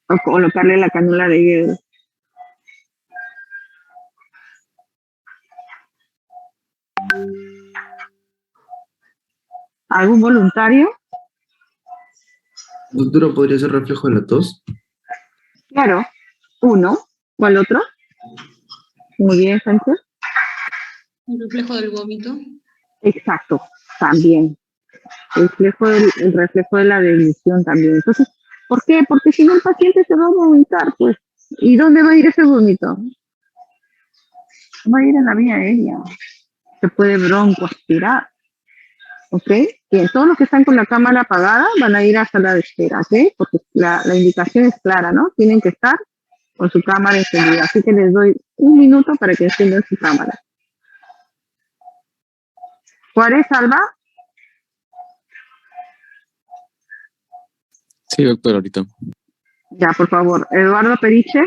o colocarle la cánula de Guedes? ¿Algún voluntario? Doctora, ¿podría ser reflejo de la tos? Claro, uno. ¿Cuál otro? Muy bien, Sánchez. ¿El reflejo del vómito? Exacto, también. El reflejo de la deglutición también. Entonces, ¿por qué? Porque si no el paciente se va a vomitar, pues. ¿Y dónde va a ir ese vómito? Va a ir en la vía aérea. Se puede broncoaspirar. ¿Ok? Bien, todos los que están con la cámara apagada van a ir a sala de espera, ¿ok? Porque la indicación es clara, ¿no? Tienen que estar con su cámara encendida. Así que les doy un minuto para que enciendan su cámara. ¿Juárez, Alba? Sí, doctor, ahorita. Ya, por favor. Eduardo Periche.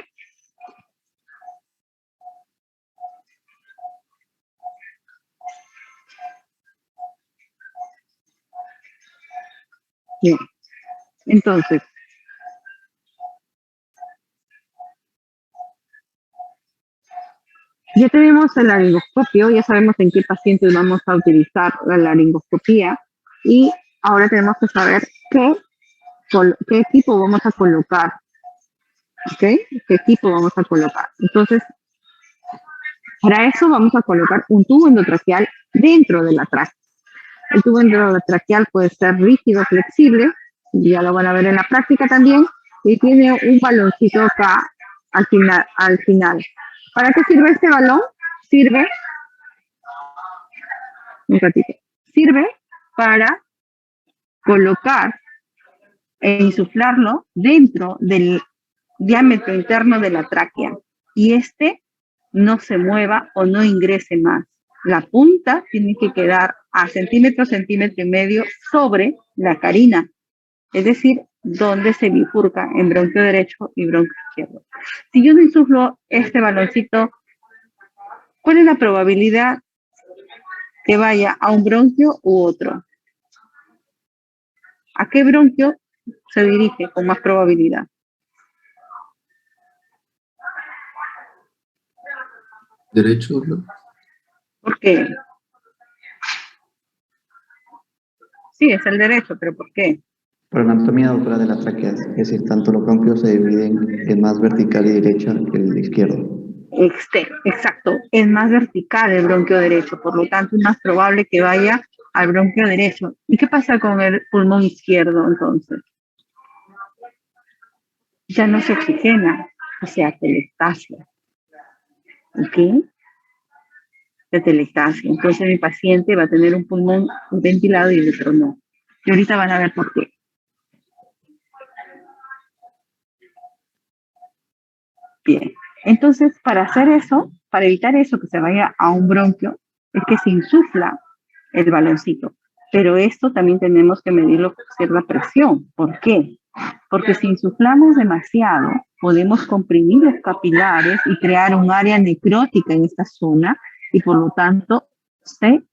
Bien. Entonces, ya tenemos el laringoscopio, ya sabemos en qué pacientes vamos a utilizar la laringoscopía y ahora tenemos que saber qué equipo vamos a colocar. ¿Ok? ¿Qué equipo vamos a colocar? Entonces, para eso vamos a colocar un tubo endotraqueal dentro de la tráquea. El tubo endotraqueal puede ser rígido, flexible, ya lo van a ver en la práctica también, y tiene un baloncito acá al final. ¿Para qué sirve este balón? Sirve para colocar e insuflarlo dentro del diámetro interno de la tráquea y este no se mueva o no ingrese más. La punta tiene que quedar a centímetro, centímetro y medio sobre la carina, es decir, donde se bifurca en bronquio derecho y bronquio izquierdo. Si yo no insuflo este baloncito, ¿cuál es la probabilidad que vaya a un bronquio u otro? ¿A qué bronquio se dirige con más probabilidad? Derecho, ¿no? ¿Por qué? Sí, es el derecho, pero ¿por qué? Por anatomía doctora de la tráquea, es decir, tanto los bronquios se dividen en más vertical y derecha que el izquierdo. Exacto, es más vertical el bronquio derecho, por lo tanto es más probable que vaya al bronquio derecho. ¿Y qué pasa con el pulmón izquierdo entonces? Ya no se oxigena, o sea, telectasia. ¿Ok? De telectasia. Entonces mi paciente va a tener un pulmón ventilado y el otro no. Y ahorita van a ver por qué. Bien. Entonces, para hacer eso, para evitar eso, que se vaya a un bronquio, es que se insufla el baloncito. Pero esto también tenemos que medirlo con cierta presión. ¿Por qué? Porque si insuflamos demasiado, podemos comprimir los capilares y crear un área necrótica en esta zona y por lo tanto se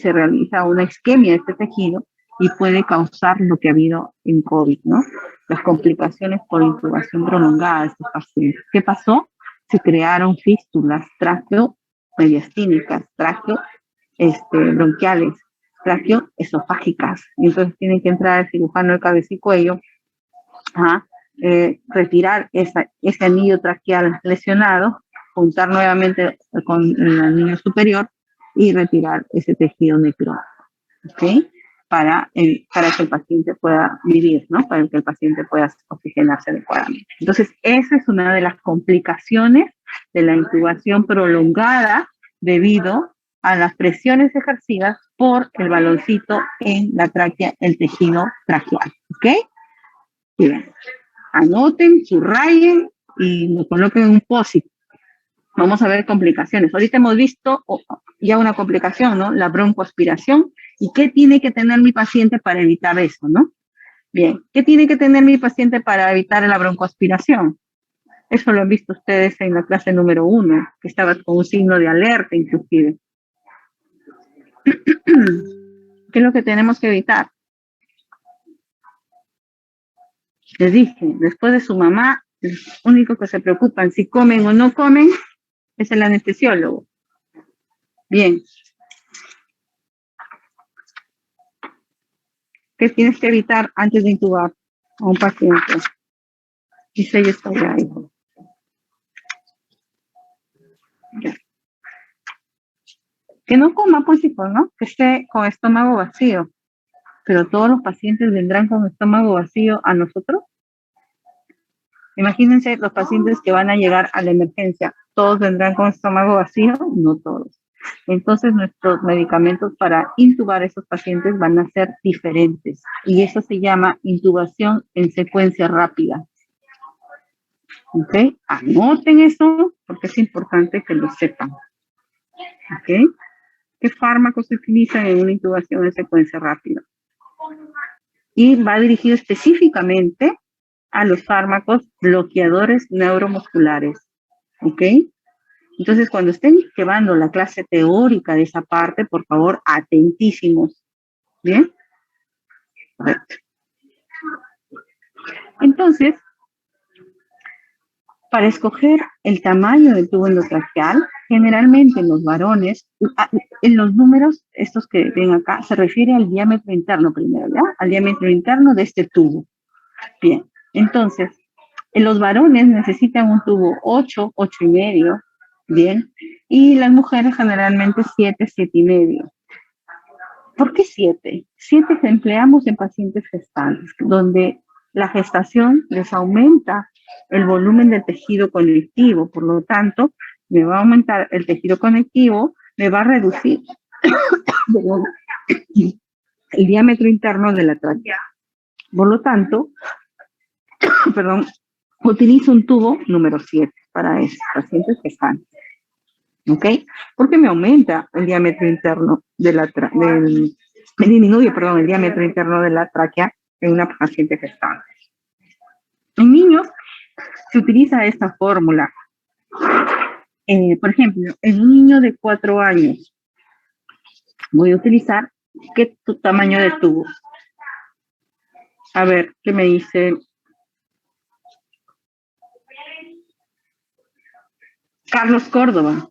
realiza una isquemia de este tejido y puede causar lo que ha habido en COVID, ¿no? Las complicaciones por intubación prolongada de estos pacientes. ¿Qué pasó? Se crearon fístulas traqueomediastínicas, bronquiales, traqueoesofágicas. Entonces tiene que entrar el cirujano de cabeza y cuello a retirar ese anillo traqueal lesionado, juntar nuevamente con el anillo superior y retirar ese tejido necrótico, ¿ok? Para que el paciente pueda vivir, ¿no? Para que el paciente pueda oxigenarse adecuadamente. Entonces, esa es una de las complicaciones de la intubación prolongada debido a las presiones ejercidas por el baloncito en la tráquea, el tejido traqueal, ¿ok? Bien, anoten, subrayen y lo coloquen en un post-it. Vamos a ver complicaciones. Ahorita hemos visto ya una complicación, ¿no? La broncoaspiración. ¿Y qué tiene que tener mi paciente para evitar eso, no? Bien, ¿qué tiene que tener mi paciente para evitar la broncoaspiración? Eso lo han visto ustedes en la clase número 1, que estaba con un signo de alerta inclusive. ¿Qué es lo que tenemos que evitar? Les dije, después de su mamá, lo único que se preocupan si comen o no comen es el anestesiólogo. Bien. ¿Qué tienes que evitar antes de intubar a un paciente? Dice ella está ahí. Que no coma, pues, hijo, ¿no? Que esté con estómago vacío. Pero todos los pacientes vendrán con estómago vacío a nosotros. Imagínense los pacientes que van a llegar a la emergencia. ¿Todos vendrán con estómago vacío? No todos. Entonces nuestros medicamentos para intubar a esos pacientes van a ser diferentes. Y eso se llama intubación en secuencia rápida. ¿Ok? Anoten eso porque es importante que lo sepan. ¿Ok? ¿Qué fármacos se utilizan en una intubación en secuencia rápida? Y va dirigido específicamente a los fármacos bloqueadores neuromusculares. ¿Ok? Entonces, cuando estén llevando la clase teórica de esa parte, por favor, atentísimos. ¿Bien? Correcto. Entonces, para escoger el tamaño del tubo endotraqueal, generalmente en los varones, en los números, estos que ven acá, se refiere al diámetro interno primero, ¿ya? Al diámetro interno de este tubo. Bien, entonces, en los varones necesitan un tubo 8, 8 y medio, bien, y las mujeres generalmente 7, 7 y medio. ¿Por qué 7? 7 que empleamos en pacientes gestantes, donde la gestación les aumenta el volumen del tejido conectivo, por lo tanto, me va a aumentar el tejido conectivo, me va a reducir el diámetro interno de la tráquea. Por lo tanto, perdón, utilizo un tubo número 7 para esos pacientes que están. ¿Ok? Porque me aumenta el diámetro interno de la me disminuye, perdón, el diámetro interno de la tráquea en una paciente gestante. En niños se utiliza esta fórmula. Por ejemplo, en un niño de 4 años, voy a utilizar ¿qué tamaño de tubo? A ver, ¿qué me dice? Carlos Córdoba.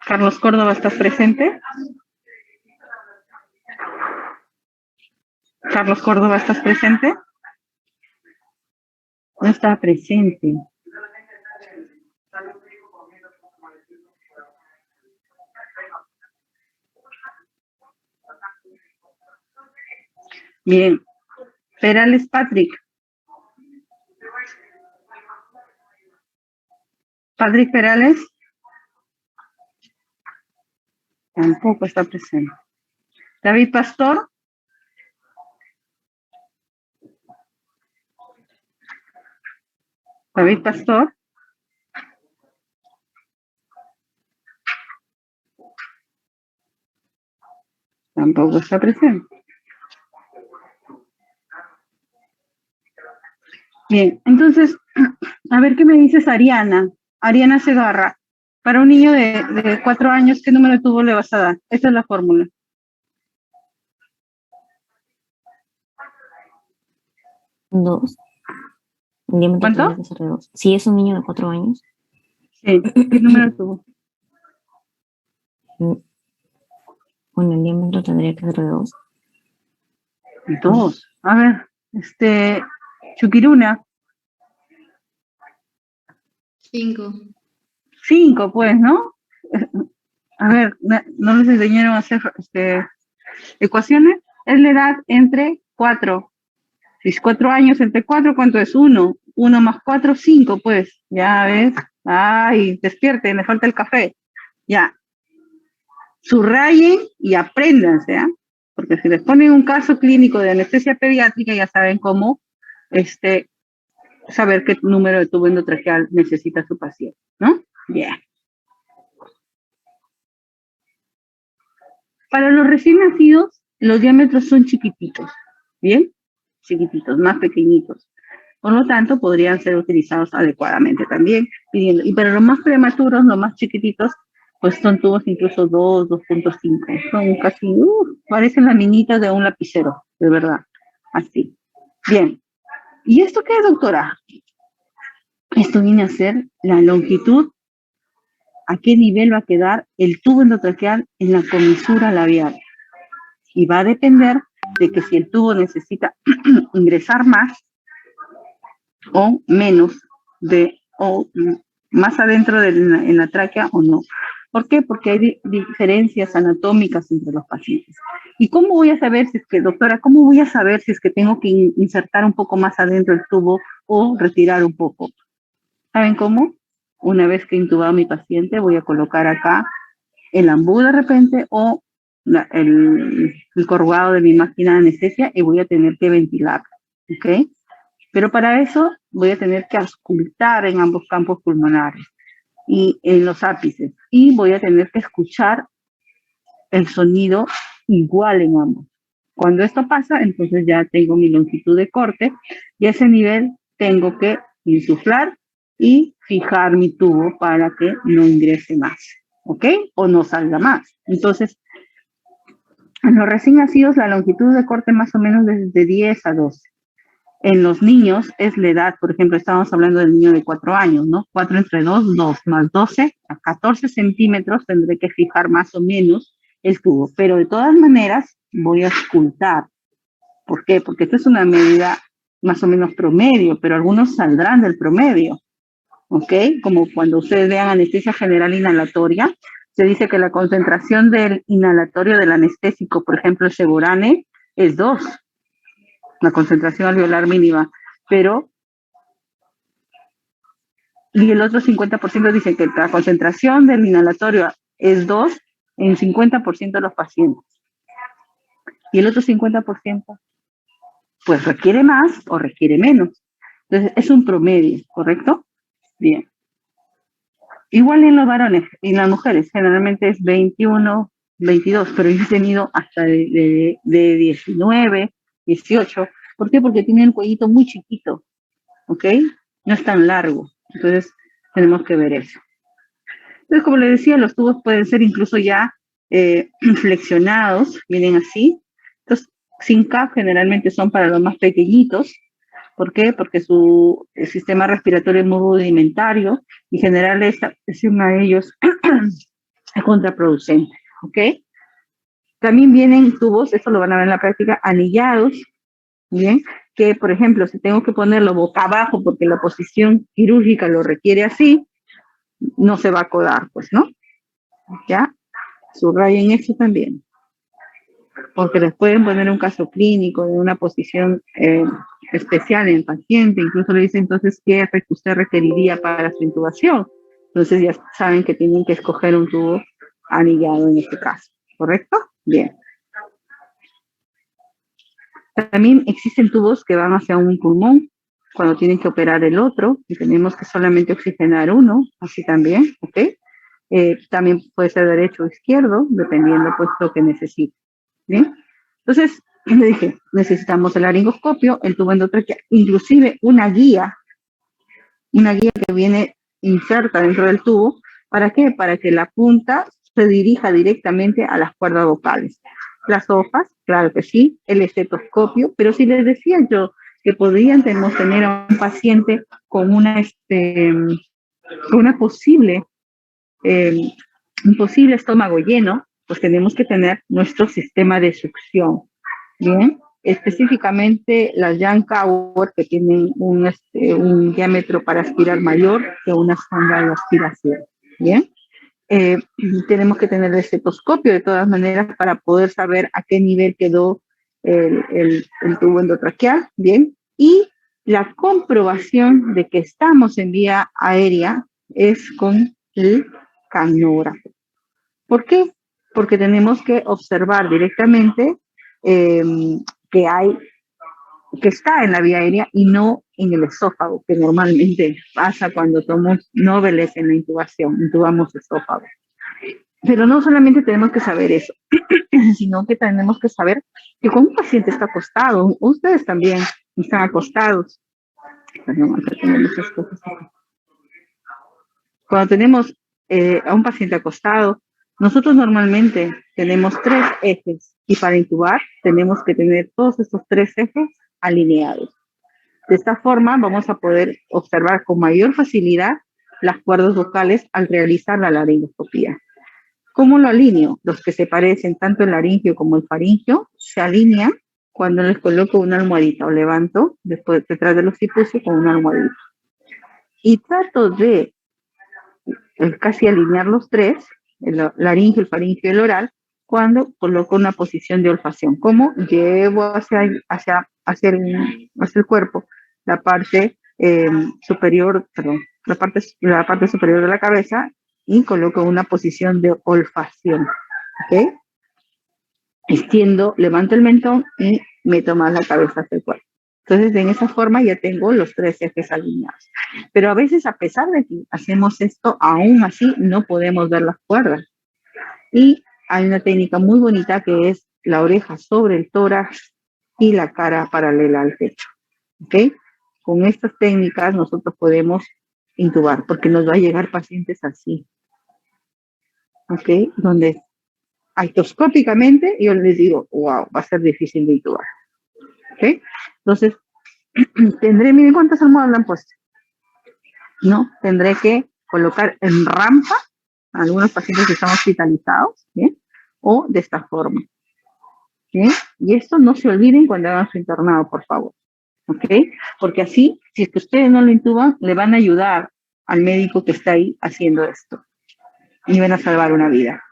Carlos Córdoba, ¿estás presente? Carlos Córdoba, ¿estás presente? No está presente. Bien. Perales Patrick. Patrick Perales. Tampoco está presente. David Pastor. David Pastor. Tampoco está presente. Bien, entonces, a ver qué me dices, Ariana. Ariana Segarra. Para un niño de 4 años, ¿qué número de tubo le vas a dar? Esa es la fórmula. Dos. El diámetro ¿Cuánto? tendría que ser de 2. Si es un niño de 4 años. Sí, ¿qué número de tubo? Bueno, el diámetro tendría que ser de 2. 2. A ver, Chuquiruna. 5. 5, pues, ¿no? A ver, ¿no les enseñaron a hacer ecuaciones? Es la edad entre 4. Si es 4 años entre 4, ¿cuánto es? 1. 1 más 4, 5, pues. Ya ves. Ay, despierten, me falta el café. Ya. Subrayen y apréndanse, ¿ah? Porque si les ponen un caso clínico de anestesia pediátrica, ya saben cómo saber qué número de tubo endotraqueal necesita su paciente, ¿no? Bien. Para los recién nacidos, los diámetros son chiquititos, ¿bien? Chiquititos, más pequeñitos. Por lo tanto, podrían ser utilizados adecuadamente también. Y para los más prematuros, los más chiquititos, pues son tubos incluso 2, 2.5. Son casi, parecen laminitas de un lapicero, de verdad. Así. Bien. ¿Y esto qué es, doctora? Esto viene a ser la longitud, a qué nivel va a quedar el tubo endotraqueal en la comisura labial. Y va a depender de que si el tubo necesita ingresar más o menos o más adentro en la tráquea o no. ¿Por qué? Porque hay diferencias anatómicas entre los pacientes. ¿Y cómo voy a saber si es que, doctora, cómo voy a saber si es que tengo que insertar un poco más adentro el tubo o retirar un poco? ¿Saben cómo? Una vez que he intubado a mi paciente, voy a colocar acá el ambú de repente o el corrugado de mi máquina de anestesia y voy a tener que ventilar, ¿ok? Pero para eso voy a tener que auscultar en ambos campos pulmonares y en los ápices. Y voy a tener que escuchar el sonido igual en ambos. Cuando esto pasa, entonces ya tengo mi longitud de corte y a ese nivel tengo que insuflar y fijar mi tubo para que no ingrese más, ¿ok? O no salga más. Entonces, en los recién nacidos, la longitud de corte más o menos desde 10 a 12. En los niños es la edad, por ejemplo, estábamos hablando del niño de 4 años, ¿no? 4 entre 2, 2 más 12, a 14 centímetros tendré que fijar más o menos el tubo. Pero de todas maneras voy a auscultar. ¿Por qué? Porque esta es una medida más o menos promedio, pero algunos saldrán del promedio, ¿ok? Como cuando ustedes vean anestesia general inhalatoria, se dice que la concentración del inhalatorio del anestésico, por ejemplo, el Seborane, es 2. La concentración alveolar mínima, pero y el otro 50% dice que la concentración del inhalatorio es 2 en 50% de los pacientes. Y el otro 50%, pues requiere más o requiere menos. Entonces, es un promedio, ¿correcto? Bien. Igual en los varones y en las mujeres, generalmente es 21, 22, pero yo he tenido hasta de 19, 18. ¿Por qué? Porque tiene el cuellito muy chiquito, ¿ok? No es tan largo. Entonces, tenemos que ver eso. Entonces, como les decía, los tubos pueden ser incluso ya flexionados, vienen así. Entonces, sin cap generalmente son para los más pequeñitos. ¿Por qué? Porque su sistema respiratorio es muy rudimentario y generar esta presión a ellos es contraproducente, ¿ok? También vienen tubos, eso lo van a ver en la práctica, anillados, ¿bien? Que, por ejemplo, si tengo que ponerlo boca abajo porque la posición quirúrgica lo requiere así, no se va a acodar, pues, ¿no? ¿Ya? Subrayen eso también. Porque les pueden poner un caso clínico de una posición especial en el paciente, incluso le dicen entonces qué efecto usted requeriría para su intubación. Entonces ya saben que tienen que escoger un tubo anillado en este caso, ¿correcto? Bien. También existen tubos que van hacia un pulmón cuando tienen que operar el otro y tenemos que solamente oxigenar uno, así también, ¿ok? También puede ser derecho o izquierdo, dependiendo pues lo que necesite. ¿Bien? Entonces, le dije, necesitamos el laringoscopio, el tubo endotraqueal, inclusive una guía que viene inserta dentro del tubo. ¿Para qué? Para que la punta se dirija directamente a las cuerdas vocales. Las hojas, claro que sí, el estetoscopio, pero si les decía yo que podríamos tener a un paciente con una posible, un posible estómago lleno, pues tenemos que tener nuestro sistema de succión, ¿bien? Específicamente las Young Cower, que tienen un diámetro para aspirar mayor que una sonda de aspiración, ¿bien? Tenemos que tener el estetoscopio de todas maneras para poder saber a qué nivel quedó el tubo endotraqueal, ¿bien? Y la comprobación de que estamos en vía aérea es con el canógrafo. ¿Por qué? Porque tenemos que observar directamente que está en la vía aérea y no en el esófago, que normalmente pasa cuando tomamos noveles en la intubación, intubamos esófago. Pero no solamente tenemos que saber eso, sino que tenemos que saber que cuando un paciente está acostado, ustedes también están acostados. Cuando tenemos a un paciente acostado, nosotros normalmente tenemos 3 ejes y para intubar tenemos que tener todos estos 3 ejes alineados. De esta forma vamos a poder observar con mayor facilidad las cuerdas vocales al realizar la laringoscopía. ¿Cómo lo alineo? Los que se parecen, tanto el laringio como el faringio, se alinean cuando les coloco una almohadita o levanto después detrás del occipucio con una almohadita. Y trato de casi alinear los 3, el laringio, el faringio y el oral, cuando coloco una posición de olfacción. ¿Cómo? Llevo hacia el cuerpo la parte superior, perdón, la parte superior de la cabeza y coloco una posición de olfacción. ¿Ok? Extiendo, levanto el mentón y meto más la cabeza hacia el cuerpo. Entonces, en esa forma ya tengo los 3 ejes alineados. Pero a veces, a pesar de que hacemos esto, aún así no podemos ver las cuerdas. Y hay una técnica muy bonita que es la oreja sobre el tórax y la cara paralela al techo. ¿Ok? Con estas técnicas nosotros podemos intubar, porque nos va a llegar pacientes así. ¿Ok? Donde artroscópicamente yo les digo, wow, va a ser difícil de intubar. ¿Ok? Entonces, miren cuántas almohadas le han puesto. ¿No? Tendré que colocar en rampa a algunos pacientes que están hospitalizados, ¿bien? O de esta forma. ¿Bien? Y esto no se olviden cuando hagan su internado, por favor. ¿Ok? Porque así, si es que ustedes no lo intuban, le van a ayudar al médico que está ahí haciendo esto. Y van a salvar una vida.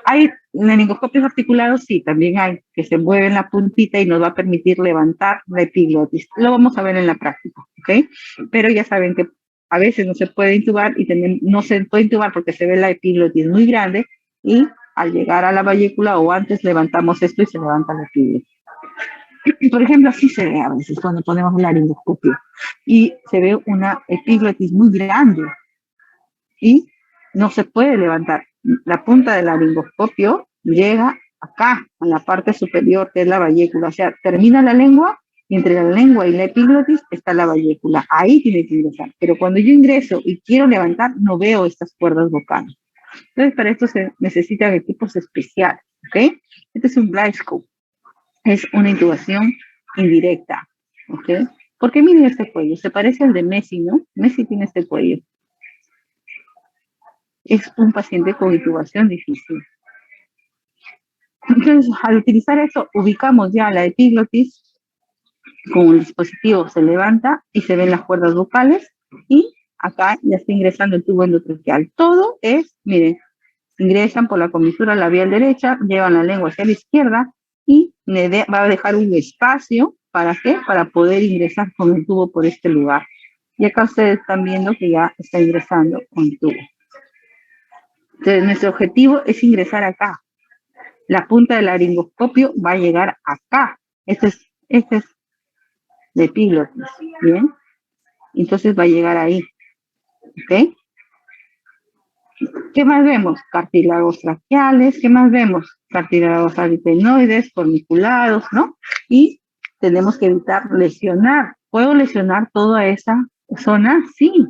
¿Hay laringoscopios articulados? Sí, también hay, que se mueven la puntita y nos va a permitir levantar la epiglotis. Lo vamos a ver en la práctica, ¿ok? Pero ya saben que a veces no se puede intubar y no se puede intubar porque se ve la epiglotis muy grande y al llegar a la vallécula o antes levantamos esto y se levanta la epiglotis. Por ejemplo, así se ve a veces cuando ponemos la laringoscopio y se ve una epiglotis muy grande y no se puede levantar. La punta del laringoscopio llega acá, a la parte superior, que es la vallécula. O sea, termina la lengua y entre la lengua y la epiglotis está la vallécula. Ahí tiene que ingresar. Pero cuando yo ingreso y quiero levantar, no veo estas cuerdas vocales. Entonces, para esto se necesitan equipos especiales, ¿ok? Este es un blind scope. Es una intubación indirecta, ¿ok? Porque miren este cuello, se parece al de Messi, ¿no? Messi tiene este cuello. Es un paciente con intubación difícil. Entonces, al utilizar eso, ubicamos ya la epiglotis con el dispositivo, se levanta y se ven las cuerdas vocales y acá ya está ingresando el tubo endotraqueal. Todo es, miren, ingresan por la comisura labial derecha, llevan la lengua hacia la izquierda y va a dejar un espacio, ¿para qué? Para poder ingresar con el tubo por este lugar. Y acá ustedes están viendo que ya está ingresando con el tubo. Entonces, nuestro objetivo es ingresar acá. La punta del laringoscopio va a llegar acá. Este es de epiglotis, ¿bien? Entonces va a llegar ahí, ¿ok? ¿Qué más vemos? Cartílagos traqueales, ¿qué más vemos? Cartílagos aritenoides, corniculados, ¿no? Y tenemos que evitar lesionar. ¿Puedo lesionar toda esa zona? Sí.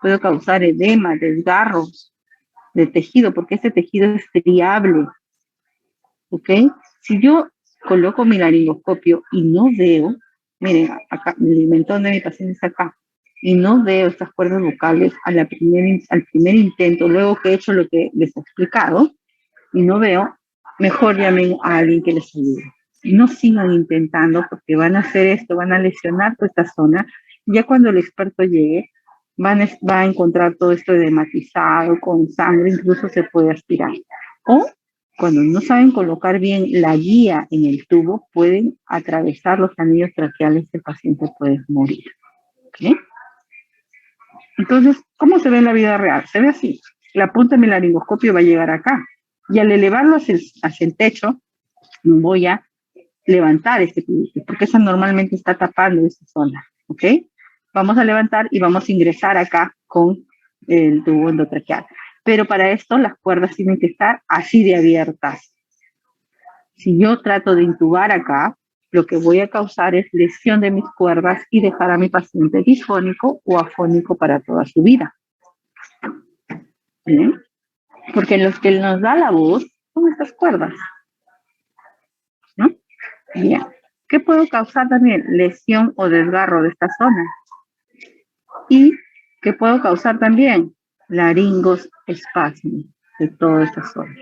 Puedo causar edema, desgarros de tejido, porque este tejido es friable, ¿ok? Si yo coloco mi laringoscopio y no veo, miren, acá, el mentón de mi paciente está acá, y no veo estas cuerdas vocales al primer intento, luego que he hecho lo que les he explicado, y no veo, mejor llamen a alguien que les ayude. No sigan intentando porque van a hacer esto, van a lesionar toda esta zona. Ya cuando el experto llegue, va a encontrar todo esto edematizado, con sangre, incluso se puede aspirar. O cuando no saben colocar bien la guía en el tubo, pueden atravesar los anillos traqueales y el paciente puede morir. ¿Okay? Entonces, ¿cómo se ve en la vida real? Se ve así. La punta de mi laringoscopio va a llegar acá. Y al elevarlo hacia el techo, voy a levantar este pubis, porque esa normalmente está tapando esa zona. ¿Ok? Vamos a levantar y vamos a ingresar acá con el tubo endotraqueal. Pero para esto las cuerdas tienen que estar así de abiertas. Si yo trato de intubar acá, lo que voy a causar es lesión de mis cuerdas y dejar a mi paciente disfónico o afónico para toda su vida. ¿Bien? Porque los que nos da la voz son estas cuerdas, ¿no? Bien. ¿Qué puedo causar también? Lesión o desgarro de esta zona. ¿Y qué puedo causar también? Laringosespasmo de toda esta zona.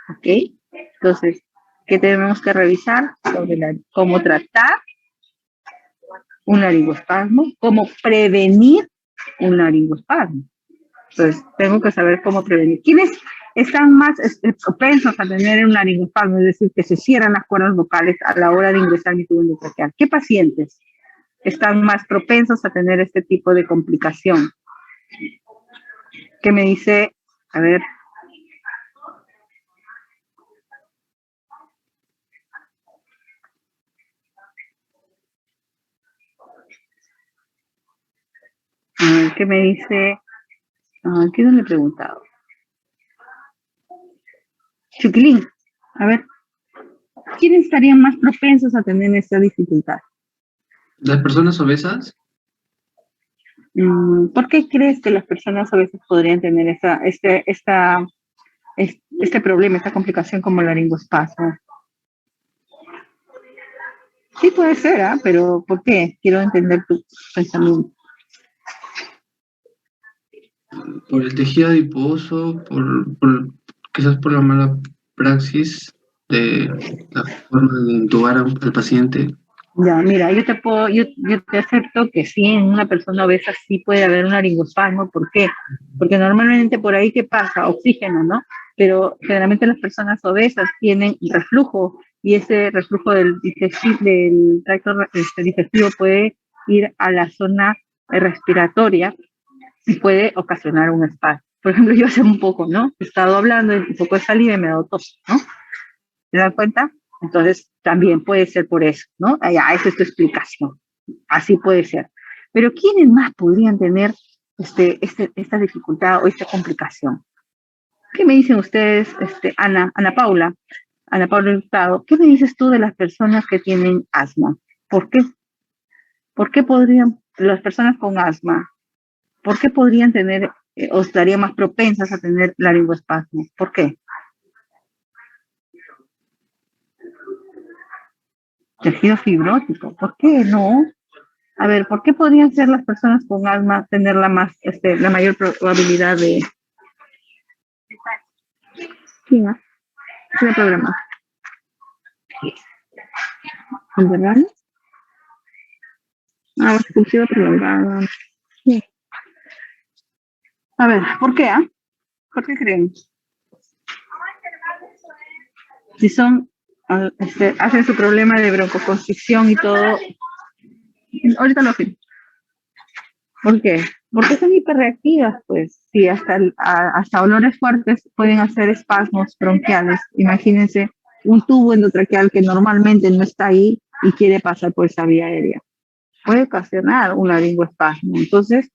¿Ok? Entonces, ¿qué tenemos que revisar? Sobre cómo tratar un laringoespasmo, cómo prevenir un laringoespasmo. Entonces, tengo que saber cómo prevenir. ¿Quiénes están más propensos a tener un laringoespasmo? Es decir, que se cierran las cuerdas vocales a la hora de ingresar mi tubo endotraqueal. ¿Qué pacientes están más propensos a tener este tipo de complicación? ¿Qué me dice? A ver. ¿Qué me dice? ¿Qué no le he preguntado? Chuquilín, a ver, ¿quiénes estarían más propensos a tener esta dificultad? ¿Las personas obesas? ¿Por qué crees que las personas obesas podrían tener este problema, esta complicación como el laringoespasmo? Sí puede ser, pero ¿por qué? Quiero entender tu pensamiento. Por el tejido adiposo, quizás por la mala praxis de la forma de intubar al paciente. Ya, mira, yo te acepto que sí, en una persona obesa sí puede haber un laringoespasmo. ¿Por qué? Porque normalmente por ahí, ¿qué pasa? Oxígeno, ¿no? Pero generalmente las personas obesas tienen reflujo y ese reflujo del tracto digestivo puede ir a la zona respiratoria y puede ocasionar un espasmo. Por ejemplo, yo hace un poco, ¿no? He estado hablando, un poco de saliva y me ha dado tos, ¿no? ¿Te das cuenta? Entonces, también puede ser por eso, ¿no? Ya, esa es tu explicación. Así puede ser. Pero ¿quiénes más podrían tener esta dificultad o esta complicación? ¿Qué me dicen ustedes, Ana Paula? Ana Paula Hurtado, ¿qué me dices tú de las personas que tienen asma? ¿Por qué? ¿Por qué podrían, las personas con asma, por qué podrían tener o estarían más propensas a tener laringoespasmos? ¿Por qué? Tejido fibrótico, ¿por qué no? A ver, ¿por qué podrían ser las personas con asma tener la mayor probabilidad de... ¿Quién más? ¿Qué programa? ¿Verdad? Ah, expulsiva prolongada. Sí. A ver, ¿por qué? ¿Por qué creen? Si son, hacen su problema de broncoconstricción y todo. Ahorita lo afirmo. ¿Por qué? Porque son hiperreactivas, pues. Sí, hasta olores fuertes pueden hacer espasmos bronquiales. Imagínense un tubo endotraqueal que normalmente no está ahí y quiere pasar por esa vía aérea. Puede ocasionar un laringoespasmo. Entonces,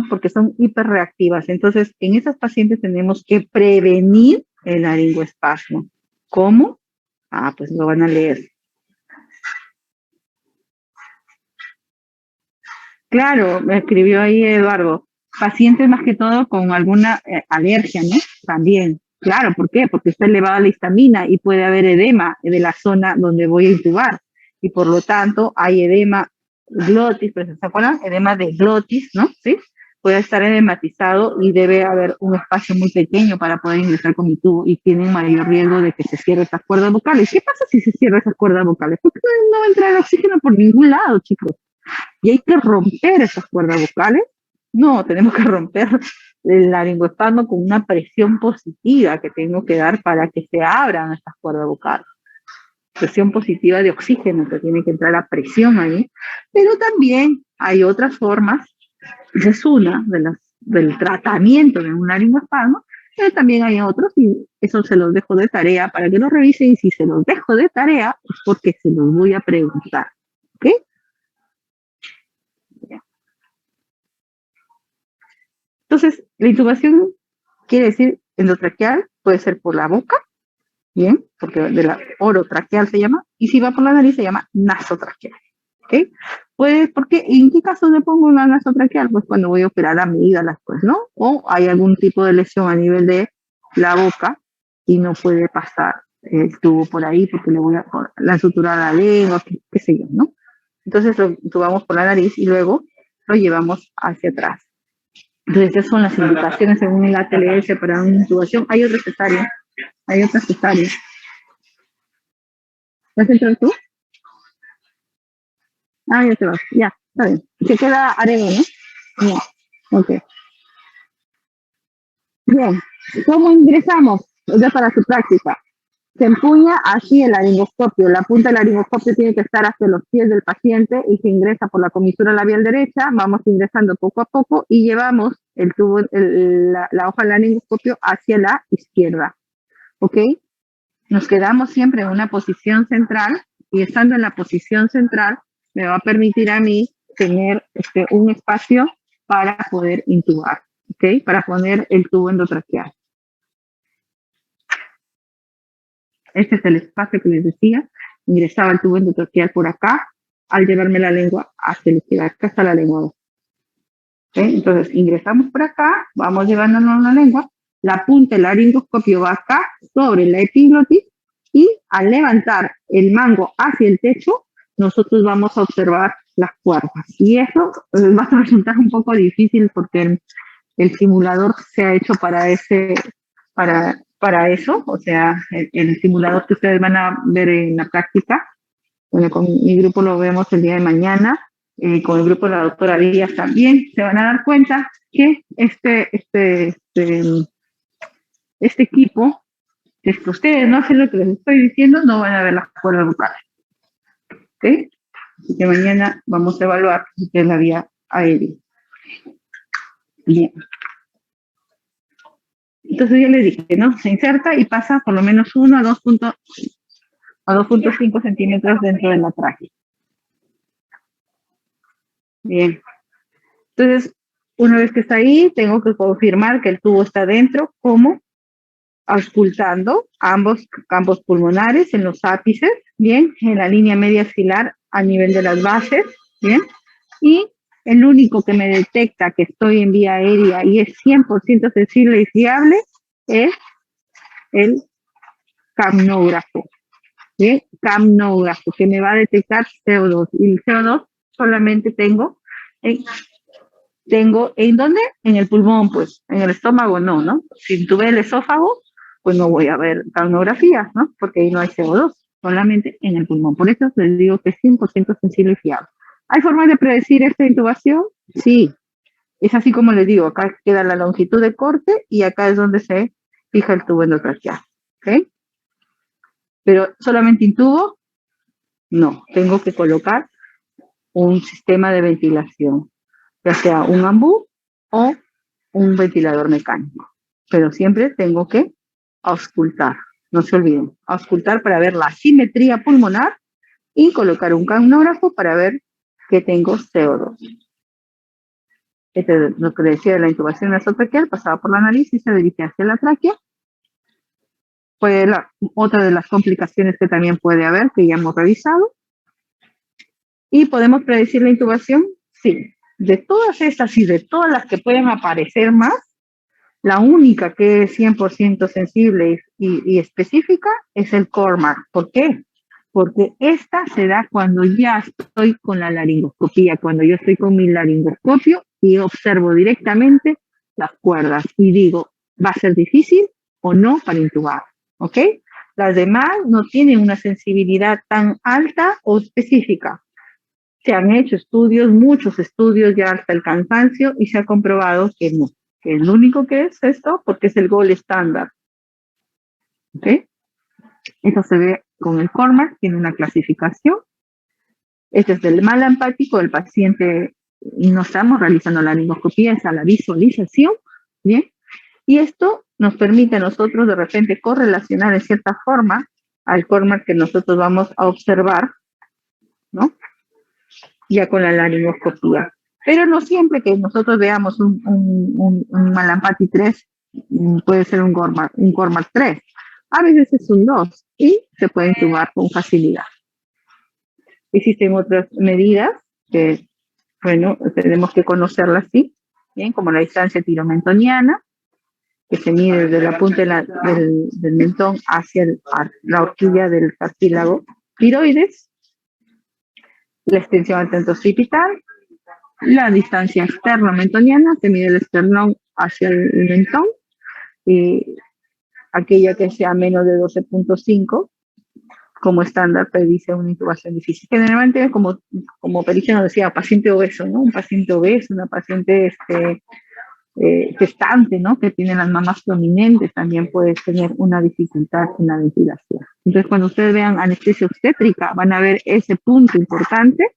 porque son hiperreactivas. Entonces, en esas pacientes tenemos que prevenir el laringoespasmo. ¿Cómo? Pues lo van a leer. Claro, me escribió ahí Eduardo. Pacientes más que todo con alguna alergia, ¿no? También. Claro, ¿por qué? Porque está elevada la histamina y puede haber edema de la zona donde voy a intubar. Y por lo tanto, hay edema glotis, ¿se acuerdan? Edema de glotis, ¿no? ¿Sí? Puede estar edematizado y debe haber un espacio muy pequeño para poder ingresar con mi tubo y tienen mayor riesgo de que se cierren esas cuerdas vocales. ¿Qué pasa si se cierran esas cuerdas vocales? Porque no va a entrar el oxígeno por ningún lado, chicos. Y hay que romper esas cuerdas vocales. No, tenemos que romper el laringoespasmo con una presión positiva que tengo que dar para que se abran estas cuerdas vocales. Presión positiva de oxígeno, que tiene que entrar a presión ahí. Pero también hay otras formas, esa es una del tratamiento de un laringoespasmo, pero también hay otros, y eso se los dejo de tarea para que lo revisen, y si se los dejo de tarea es porque se los voy a preguntar. ¿Ok? Entonces, la intubación quiere decir endotraqueal, puede ser por la boca, bien, porque de la orotraqueal se llama, y si va por la nariz se llama nasotraqueal, ¿ok? Porque, ¿en qué caso le pongo una nasotraqueal? Pues cuando voy a operar amígdalas, pues, ¿no? O hay algún tipo de lesión a nivel de la boca y no puede pasar el tubo por ahí porque le voy a la suturar a la lengua, qué sé yo, ¿no? Entonces lo intubamos por la nariz y luego lo llevamos hacia atrás. Entonces, esas son las indicaciones según la TLS para una intubación. Hay otras cesáreas. ¿Vas a entrar tú? Ya te vas. Ya, está bien. Se queda Arego, ¿no? Ya. Ok. Bien. ¿Cómo ingresamos? Ya para su práctica. Se empuña así el laringoscopio. La punta del laringoscopio tiene que estar hacia los pies del paciente y se ingresa por la comisura labial derecha. Vamos ingresando poco a poco y llevamos el tubo, la hoja del laringoscopio hacia la izquierda. ¿Ok? Nos quedamos siempre en una posición central y estando en la posición central me va a permitir a mí tener un espacio para poder intubar. ¿Ok? Para poner el tubo endotraqueal. Este es el espacio que les decía. Ingresaba el tubo endotraqueal por acá, al llevarme la lengua hacia la izquierda. Acá está la lengua. ¿Okay? Entonces, ingresamos por acá, vamos llevándonos la lengua, la punta del laringoscopio va acá, sobre la epiglotis, y al levantar el mango hacia el techo, nosotros vamos a observar las cuerdas. Y eso va a resultar un poco difícil porque el simulador se ha hecho para eso, o sea, el simulador que ustedes van a ver en la práctica. Bueno, con mi grupo lo vemos el día de mañana, con el grupo de la doctora Díaz también, se van a dar cuenta que este equipo, si ustedes no hacen lo que les estoy diciendo, no van a ver las cuerdas vocales. ¿Ok? Así que mañana vamos a evaluar qué es la vía aérea. Bien. Entonces ya les dije, ¿no? Se inserta y pasa por lo menos 1 a 2 puntos a 2.5 centímetros dentro de la tráquea. Bien. Entonces, una vez que está ahí, tengo que confirmar que el tubo está dentro, como auscultando ambos campos pulmonares en los ápices, bien, en la línea media axilar a nivel de las bases, bien, y el único que me detecta que estoy en vía aérea y es 100% sensible y fiable es el capnógrafo, bien, capnógrafo, que me va a detectar CO2, y el CO2 solamente tengo ¿en dónde? En el pulmón, pues, en el estómago no, ¿no? Si tuve el esófago, pues no voy a ver capnografía, ¿no? Porque ahí no hay CO2, solamente en el pulmón. Por eso les digo que es 100% sensible y fiable. ¿Hay formas de predecir esta intubación? Sí. Es así como les digo, acá queda la longitud de corte y acá es donde se fija el tubo endotraqueal, ¿ok? Pero solamente intubo, no. Tengo que colocar un sistema de ventilación, ya sea un ambú o un ventilador mecánico. Pero siempre tengo que auscultar, no se olviden, auscultar para ver la simetría pulmonar y colocar un capnógrafo para ver que tengo CO2. Este es lo que decía de la intubación nasotraqueal, pasaba por la nariz y se dirige hacia la tráquea. Fue otra de las complicaciones que también puede haber, que ya hemos revisado. ¿Y podemos predecir la intubación? Sí. De todas estas y de todas las que pueden aparecer más, la única que es 100% sensible y específica es el CORMAC. ¿Por qué? Porque esta se da cuando ya estoy con la laringoscopía, cuando yo estoy con mi laringoscopio y observo directamente las cuerdas y digo, ¿va a ser difícil o no para intubar? ¿Ok? Las demás no tienen una sensibilidad tan alta o específica. Se han hecho estudios, muchos estudios ya hasta el cansancio, y se ha comprobado que no, que el único que es esto, porque es el gold estándar. ¿Ok? Eso se ve con el CORMAC, tiene una clasificación. Este es del mal empático, el paciente, no estamos realizando la laringoscopía, es a la visualización, ¿bien? Y esto nos permite a nosotros de repente correlacionar en cierta forma al CORMAC que nosotros vamos a observar, ¿no? Ya con la laringoscopía. Pero no siempre que nosotros veamos un Malampati 3 puede ser un CORMAC 3. A veces es un 2 y se puede intubar con facilidad. Existen otras medidas que, bueno, tenemos que conocerlas, sí, bien, como la distancia tiromentoniana, que se mide desde la punta del mentón hacia la horquilla del cartílago tiroides, la extensión atento-occipital, la distancia externo-mentoniana, se mide el esternón hacia el mentón, y aquella que sea menos de 12.5, como estándar predice una intubación difícil. Generalmente, como Pericia nos decía, paciente obeso, ¿no? Un paciente obeso, una paciente gestante, ¿no? Que tiene las mamas prominentes, también puede tener una dificultad en la ventilación. Entonces, cuando ustedes vean anestesia obstétrica, van a ver ese punto importante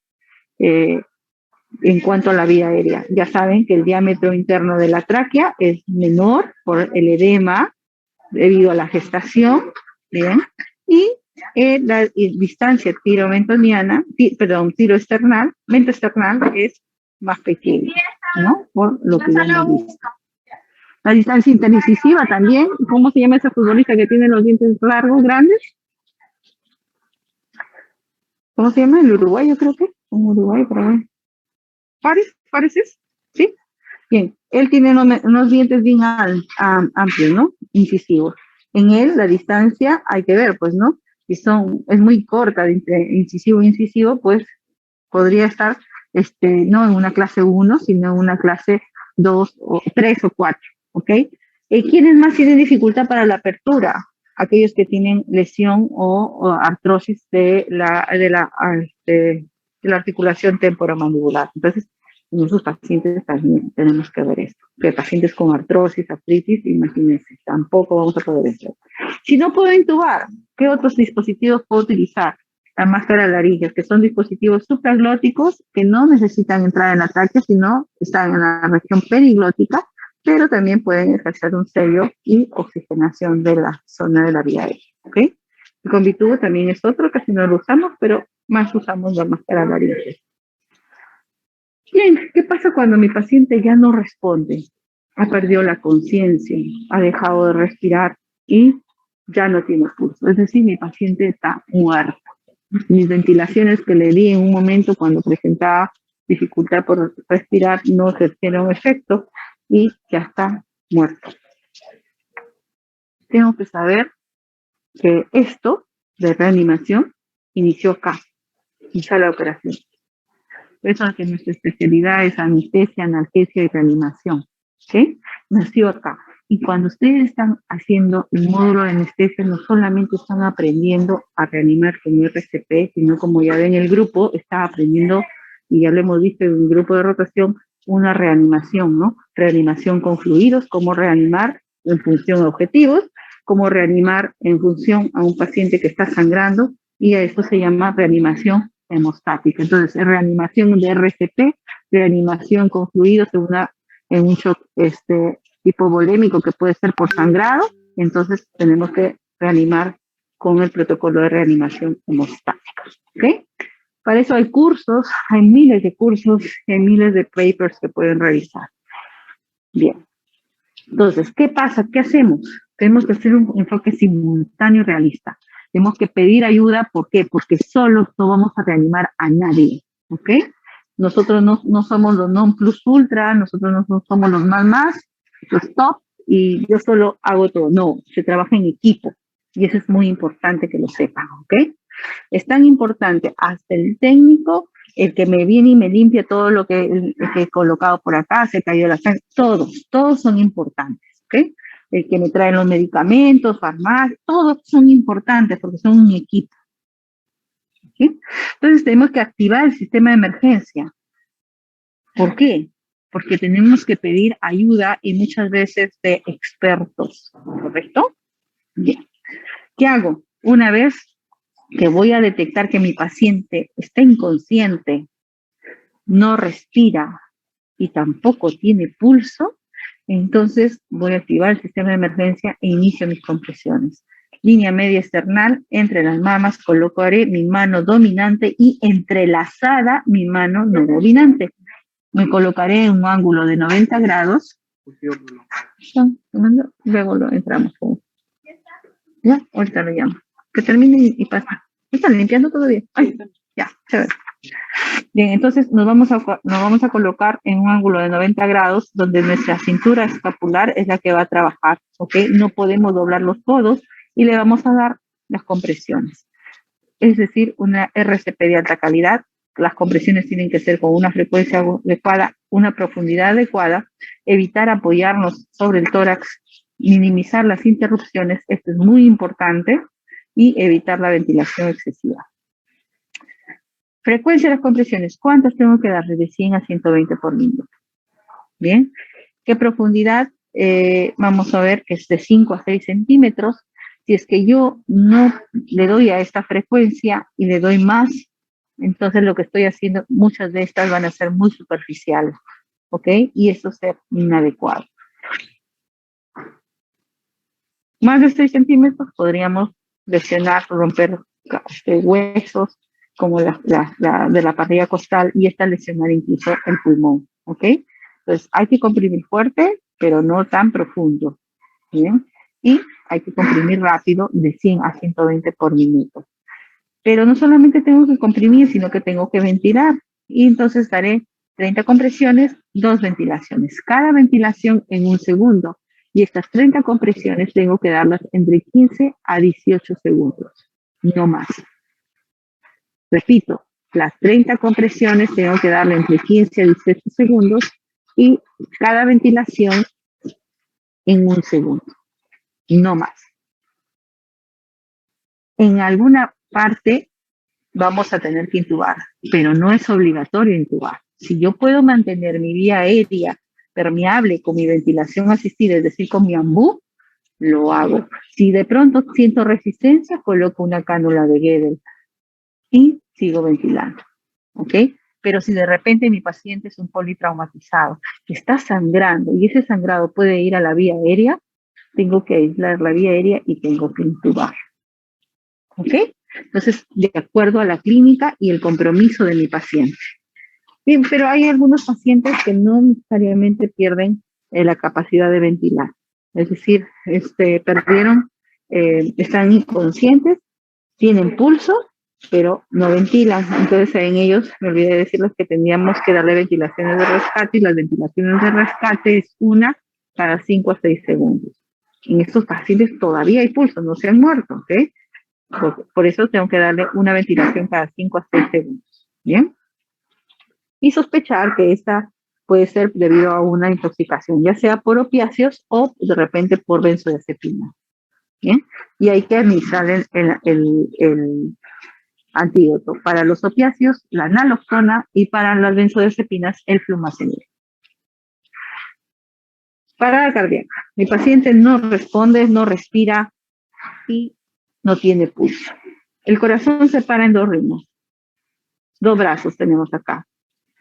en cuanto a la vía aérea. Ya saben que el diámetro interno de la tráquea es menor por el edema debido a la gestación, ¿bien? Y la distancia tiroesternal, mentoesternal es más pequeña, ¿no? Por lo que ya hemos visto. La distancia interincisiva también, ¿cómo se llama esa futbolista que tiene los dientes largos, grandes? ¿Cómo se llama? El uruguayo, creo que. Un uruguayo, pero bueno. ¿Pareces? ¿Sí? Bien, él tiene unos dientes bien amplios, ¿no? Incisivos. En él, la distancia, hay que ver, pues, ¿no? Si es muy corta, de incisivo, pues, podría estar, no en una clase 1, sino en una clase 2, o 3 o 4, ¿ok? ¿Quiénes más tienen dificultad para la apertura? Aquellos que tienen lesión o artrosis de la articulación temporomandibular. Entonces, en esos pacientes también tenemos que ver esto. Que pacientes con artrosis, artritis, imagínense, tampoco vamos a poder hacer. Si no puedo intubar, ¿qué otros dispositivos puedo utilizar? La máscara laringe, que son dispositivos supraglóticos que no necesitan entrar en la tráquea, sino están en la región periglótica, pero también pueden ejercer un sello y oxigenación de la zona de la vía aérea. ¿Okay? El Convitubo también es otro, casi no lo usamos, pero más usamos la máscara laringe. Bien, ¿qué pasa cuando mi paciente ya no responde? Ha perdido la conciencia, ha dejado de respirar y ya no tiene pulso. Es decir, mi paciente está muerto. Mis ventilaciones que le di en un momento cuando presentaba dificultad por respirar no surtieron efecto y ya está muerto. Tengo que saber que esto de reanimación inició acá, en sala de operación. Por eso es que nuestra especialidad es anestesia, analgesia y reanimación. ¿Sí? Nació acá. Y cuando ustedes están haciendo el módulo de anestesia, no solamente están aprendiendo a reanimar con RCP, sino como ya ven el grupo, está aprendiendo, y ya lo hemos visto en un grupo de rotación, una reanimación, ¿no? Reanimación con fluidos, cómo reanimar en función a objetivos, cómo reanimar en función a un paciente que está sangrando, y a esto se llama reanimación hemostática. Entonces, reanimación de RCP, reanimación con fluidos en un shock hipovolémico que puede ser por sangrado, entonces tenemos que reanimar con el protocolo de reanimación hemostática. ¿Ok? Para eso hay cursos, hay miles de cursos, hay miles de papers que pueden revisar. Bien. Entonces, ¿qué pasa? ¿Qué hacemos? Tenemos que hacer un enfoque simultáneo y realista. Tenemos que pedir ayuda, ¿por qué? Porque solos no vamos a reanimar a nadie, ¿ok? Nosotros no somos los non plus ultra, nosotros no somos los más, los top, y yo solo hago todo. No, se trabaja en equipo, y eso es muy importante que lo sepan, ¿ok? Es tan importante hasta el técnico, el que me viene y me limpia todo lo que he colocado por acá, se cayó la sangre, todos son importantes, ¿ok? El que me trae los medicamentos, farmacia, todos son importantes porque son un equipo. ¿Sí? Entonces tenemos que activar el sistema de emergencia. ¿Por qué? Porque tenemos que pedir ayuda y muchas veces de expertos, ¿correcto? Bien. ¿Qué hago? Una vez que voy a detectar que mi paciente está inconsciente, no respira y tampoco tiene pulso, entonces voy a activar el sistema de emergencia e inicio mis compresiones. Línea media external, entre las mamas colocaré mi mano dominante y entrelazada mi mano no dominante. Me colocaré en un ángulo de 90 grados. Luego lo entramos. Ya, ahorita lo llamo. Que termine y pasa. ¿Están limpiando todavía? Ay, ya, chévere. Bien, entonces nos vamos a colocar en un ángulo de 90 grados donde nuestra cintura escapular es la que va a trabajar, ¿ok? No podemos doblar los codos y le vamos a dar las compresiones. Es decir, una RCP de alta calidad. Las compresiones tienen que ser con una frecuencia adecuada, una profundidad adecuada, evitar apoyarnos sobre el tórax, minimizar las interrupciones, esto es muy importante, y evitar la ventilación excesiva. Frecuencia de las compresiones, ¿cuántas tengo que darle? De 100 a 120 por minuto. Bien, ¿qué profundidad? Vamos a ver que es de 5 a 6 centímetros. Si es que yo no le doy a esta frecuencia y le doy más, entonces lo que estoy haciendo, muchas de estas van a ser muy superficiales, ¿ok? Y eso es inadecuado. Más de 6 centímetros podríamos lesionar, romper huesos, como la de la parrilla costal, y esta lesionar incluso el pulmón, ¿ok? Entonces hay que comprimir fuerte, pero no tan profundo, ¿bien? Y hay que comprimir rápido de 100 a 120 por minuto. Pero no solamente tengo que comprimir, sino que tengo que ventilar, y entonces daré 30 compresiones, 2 ventilaciones, cada ventilación en 1 segundo, y estas 30 compresiones tengo que darlas entre 15 a 18 segundos, no más. Repito, las 30 compresiones tengo que darle entre 15 a 18 segundos y cada ventilación en 1 segundo, no más. En alguna parte vamos a tener que intubar, pero no es obligatorio intubar. Si yo puedo mantener mi vía aérea permeable con mi ventilación asistida, es decir, con mi ambú, lo hago. Si de pronto siento resistencia, coloco una cánula de Guedel y sigo ventilando, ¿ok? Pero si de repente mi paciente es un politraumatizado, que está sangrando y ese sangrado puede ir a la vía aérea, tengo que aislar la vía aérea y tengo que intubar. ¿Ok? Entonces, de acuerdo a la clínica y el compromiso de mi paciente. Bien, pero hay algunos pacientes que no necesariamente pierden la capacidad de ventilar. Es decir, perdieron, están inconscientes, tienen pulso, pero no ventilan. Entonces, en ellos, me olvidé de decirles que teníamos que darle ventilaciones de rescate, y las ventilaciones de rescate es una cada 5 a 6 segundos. En estos pacientes todavía hay pulso, no se han muerto, ¿ok? Por eso tengo que darle una ventilación cada 5 a 6 segundos. ¿Bien? Y sospechar que esta puede ser debido a una intoxicación, ya sea por opiáceos o de repente por benzodiazepina. ¿Bien? Y hay que administrar el antídoto. Para los opiáceos, la naloxona, y para las benzodiazepinas, el flumazenil. Parada cardíaca. Mi paciente no responde, no respira y no tiene pulso. El corazón se para en 2 ritmos. 2 brazos tenemos acá.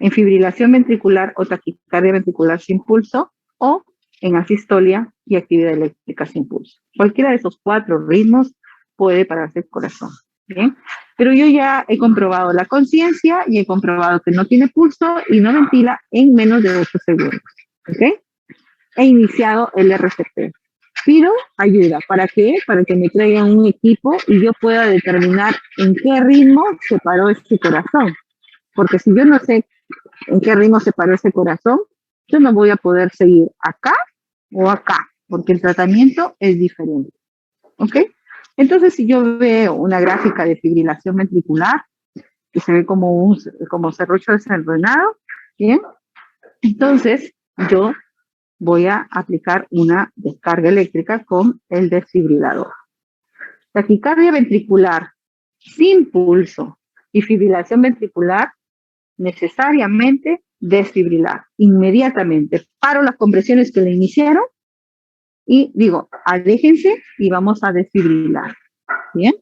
En fibrilación ventricular o taquicardia ventricular sin pulso, o en asistolia y actividad eléctrica sin pulso. Cualquiera de esos 4 ritmos puede pararse el corazón. ¿Bien? Pero yo ya he comprobado la conciencia y he comprobado que no tiene pulso y no ventila en menos de 8 segundos. ¿Ok? He iniciado el RCP. Pido ayuda. ¿Para qué? Para que me traigan un equipo y yo pueda determinar en qué ritmo se paró este corazón. Porque si yo no sé en qué ritmo se paró ese corazón, yo no voy a poder seguir acá o acá, porque el tratamiento es diferente. ¿Ok? Entonces, si yo veo una gráfica de fibrilación ventricular, que se ve como serrucho desenredado, ¿bien? Entonces, yo voy a aplicar una descarga eléctrica con el desfibrilador. Taquicardia ventricular sin pulso y fibrilación ventricular, necesariamente desfibrilar. Inmediatamente paro las compresiones que le iniciaron y digo, aléjense y vamos a desfibrilar. ¿Bien?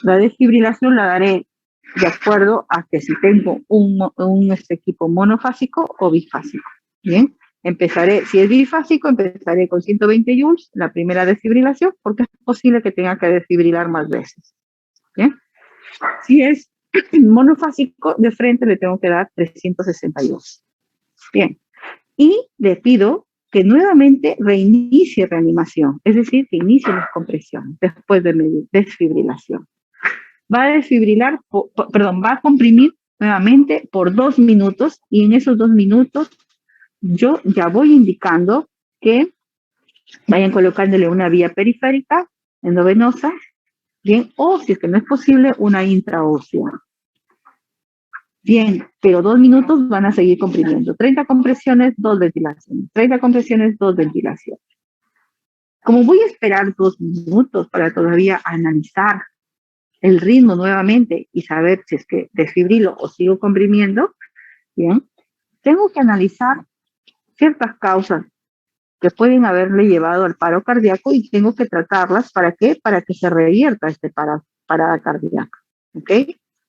La desfibrilación la daré de acuerdo a que si tengo un equipo monofásico o bifásico. ¿Bien? Empezaré, si es bifásico, empezaré con 120 joules, la primera desfibrilación, porque es posible que tenga que desfibrilar más veces. ¿Bien? Si es monofásico, de frente le tengo que dar 362. Bien. Y le pido que nuevamente reinicie reanimación, es decir, que inicie las compresiones después de desfibrilación. Va a desfibrilar, va a comprimir nuevamente por 2 minutos, y en esos 2 minutos yo ya voy indicando que vayan colocándole una vía periférica endovenosa, bien, o si es que no es posible, una intraósea. Bien, pero 2 minutos van a seguir comprimiendo. 30 compresiones, 2 ventilaciones. 30 compresiones, 2 ventilaciones. Como voy a esperar 2 minutos para todavía analizar el ritmo nuevamente y saber si es que desfibrilo o sigo comprimiendo, bien, tengo que analizar ciertas causas que pueden haberle llevado al paro cardíaco y tengo que tratarlas. ¿Para qué? Para que se revierta parada cardíaca. ¿Ok?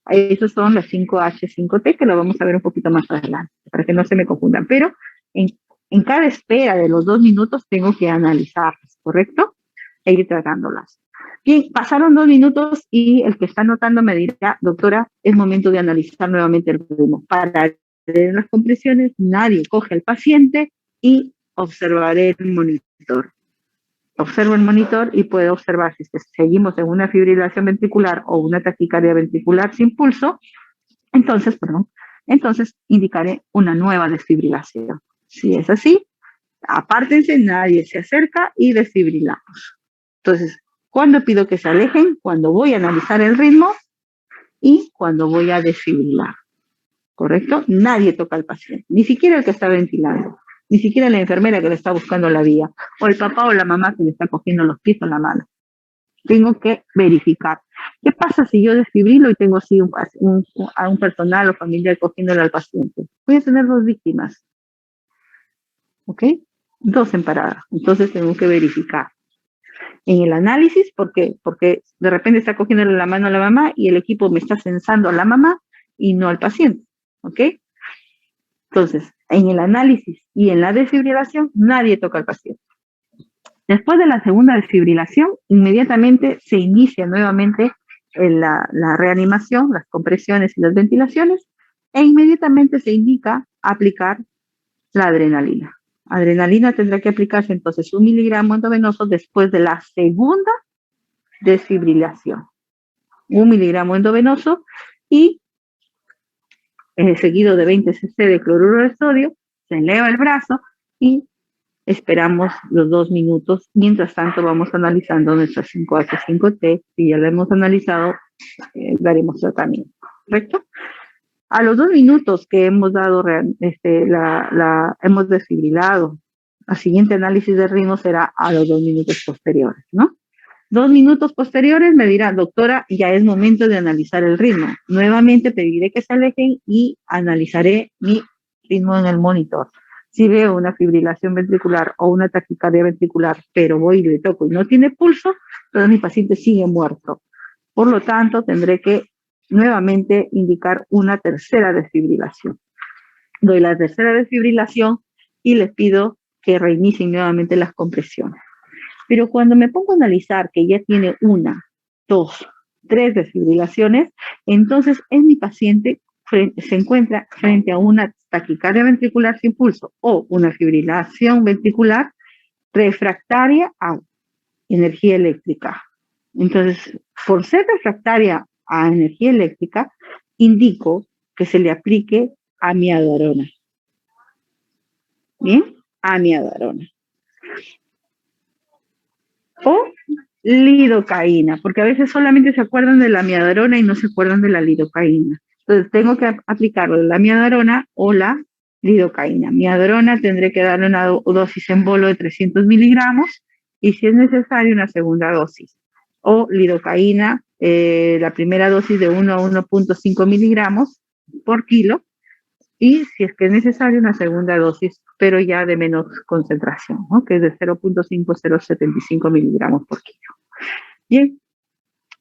Esos son las 5H, 5T, que lo vamos a ver un poquito más adelante, para que no se me confundan. Pero en cada espera de los 2 minutos tengo que analizarlas, ¿correcto? E ir tratándolas. Bien, pasaron 2 minutos y el que está anotando me dirá, doctora, es momento de analizar nuevamente el ritmo. Para leer las compresiones, nadie coge al paciente y observaré el monitor. Observo el monitor y puedo observar si seguimos en una fibrilación ventricular o una taquicardia ventricular sin pulso. Entonces indicaré una nueva desfibrilación. Si es así, apártense, nadie se acerca y desfibrilamos. Entonces, ¿cuándo pido que se alejen? Cuando voy a analizar el ritmo y cuando voy a desfibrilar. ¿Correcto? Nadie toca al paciente, ni siquiera el que está ventilando, ni siquiera la enfermera que le está buscando la vía, o el papá o la mamá que le está cogiendo los pies con la mano. Tengo que verificar. ¿Qué pasa si yo desfibrilo y tengo así a un personal o familiar cogiéndole al paciente? Voy a tener 2 víctimas. ¿Ok? 2 en parada. Entonces tengo que verificar. En el análisis, ¿por qué? Porque de repente está cogiéndole la mano a la mamá y el equipo me está censando a la mamá y no al paciente. ¿Ok? Entonces, en el análisis y en la desfibrilación, nadie toca al paciente. Después de la segunda desfibrilación, inmediatamente se inicia nuevamente la reanimación, las compresiones y las ventilaciones, e inmediatamente se indica aplicar la adrenalina. Adrenalina tendrá que aplicarse entonces 1 miligramo endovenoso después de la segunda desfibrilación. 1 miligramo endovenoso y seguido de 20 cc de cloruro de sodio, se eleva el brazo y esperamos los 2 minutos. Mientras tanto vamos analizando nuestra 5H5T. Si ya la hemos analizado, daremos tratamiento, ¿correcto? A los 2 minutos que hemos dado, hemos desfibrilado, el siguiente análisis de ritmo será a los 2 minutos posteriores, ¿no? 2 minutos posteriores me dirá, doctora, ya es momento de analizar el ritmo. Nuevamente pediré que se alejen y analizaré mi ritmo en el monitor. Si veo una fibrilación ventricular o una taquicardia ventricular, pero voy y le toco y no tiene pulso, entonces mi paciente sigue muerto. Por lo tanto, tendré que nuevamente indicar una tercera desfibrilación. Doy la tercera desfibrilación y les pido que reinicien nuevamente las compresiones. Pero cuando me pongo a analizar que ya tiene 1, 2, 3 desfibrilaciones, entonces mi paciente se encuentra frente a una taquicardia ventricular sin pulso o una fibrilación ventricular refractaria a energía eléctrica. Entonces, por ser refractaria a energía eléctrica, indico que se le aplique amiodarona. ¿Bien? Amiodarona. O lidocaína, porque a veces solamente se acuerdan de la amiodarona y no se acuerdan de la lidocaína. Entonces, tengo que aplicarlo la amiodarona o la lidocaína. Amiodarona tendré que darle una dosis en bolo de 300 miligramos y si es necesario una segunda dosis. O lidocaína, la primera dosis de 1 a 1.5 miligramos por kilo y si es que es necesario una segunda dosis, pero ya de menos concentración, ¿no? Que es de 0.5 a 0.75 miligramos por kilo. Bien,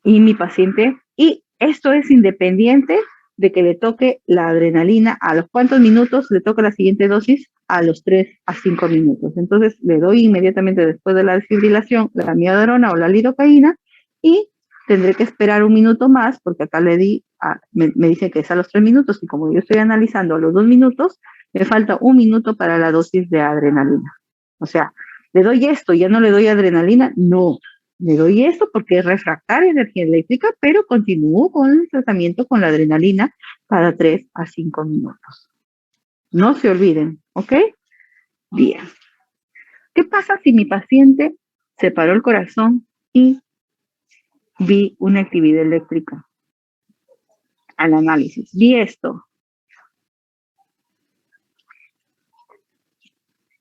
y mi paciente, y esto es independiente de que le toque la adrenalina, a los cuántos minutos le toca la siguiente dosis, a los 3 a 5 minutos. Entonces le doy inmediatamente después de la desfibrilación la amiodarona o la lidocaína y tendré que esperar 1 minuto más porque acá le di, me dice que es a los 3 minutos y como yo estoy analizando a los 2 minutos, me falta 1 minuto para la dosis de adrenalina. O sea, ¿le doy esto y ya no le doy adrenalina? No. Le doy esto porque es refractaria a energía eléctrica, pero continúo con el tratamiento con la adrenalina cada 3 a 5 minutos. No se olviden, ¿ok? Bien. ¿Qué pasa si mi paciente se paró el corazón y vi una actividad eléctrica al análisis? Vi esto.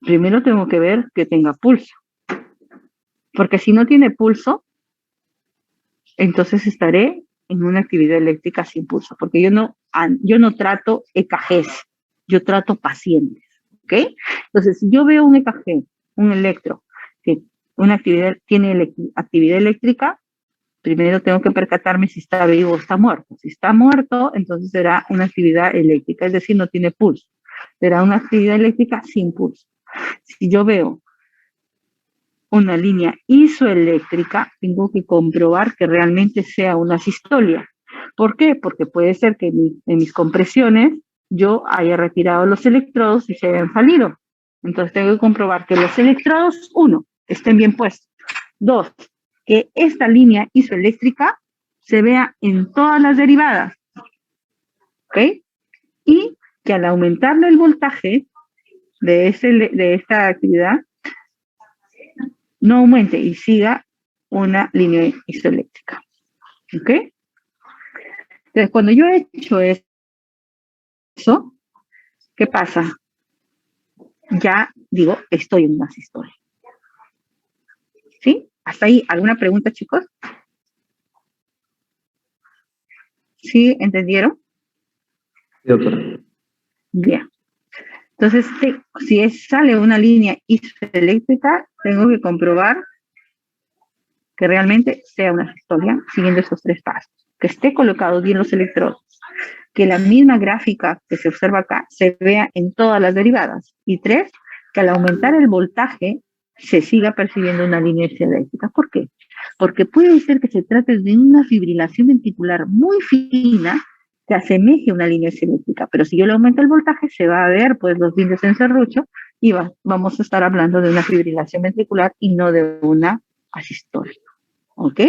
Primero tengo que ver que tenga pulso. Porque si no tiene pulso, entonces estaré en una actividad eléctrica sin pulso, porque yo no trato EKGs, yo trato pacientes, ¿ok? Entonces, si yo veo un EKG, un electro, que tiene actividad eléctrica, primero tengo que percatarme si está vivo o está muerto. Si está muerto, entonces será una actividad eléctrica, es decir, no tiene pulso. Será una actividad eléctrica sin pulso. Si yo veo una línea isoeléctrica, tengo que comprobar que realmente sea una sistolia. ¿Por qué? Porque puede ser que en mis compresiones yo haya retirado los electrodos y se hayan salido. Entonces tengo que comprobar que los electrodos, 1, estén bien puestos. 2, que esta línea isoeléctrica se vea en todas las derivadas. ¿Ok? Y que al aumentarle el voltaje de esta actividad, no aumente y siga una línea isoeléctrica. ¿Ok? Entonces, cuando yo he hecho eso, ¿qué pasa? Ya digo, estoy en una sistolia. ¿Sí? ¿Hasta ahí alguna pregunta, chicos? ¿Sí? ¿Entendieron? Sí, doctora. Bien. Entonces, si sale una línea isoeléctrica, tengo que comprobar que realmente sea una sistolia siguiendo esos 3 pasos. Que esté colocado bien los electrodos. Que la misma gráfica que se observa acá se vea en todas las derivadas. Y 3, que al aumentar el voltaje se siga percibiendo una línea eléctrica. ¿Por qué? Porque puede ser que se trate de una fibrilación ventricular muy fina que asemeje una línea eléctrica, pero si yo le aumento el voltaje, se va a ver pues los dientes en serrucho y vamos a estar hablando de una fibrilación ventricular y no de una asistolia. ¿Ok?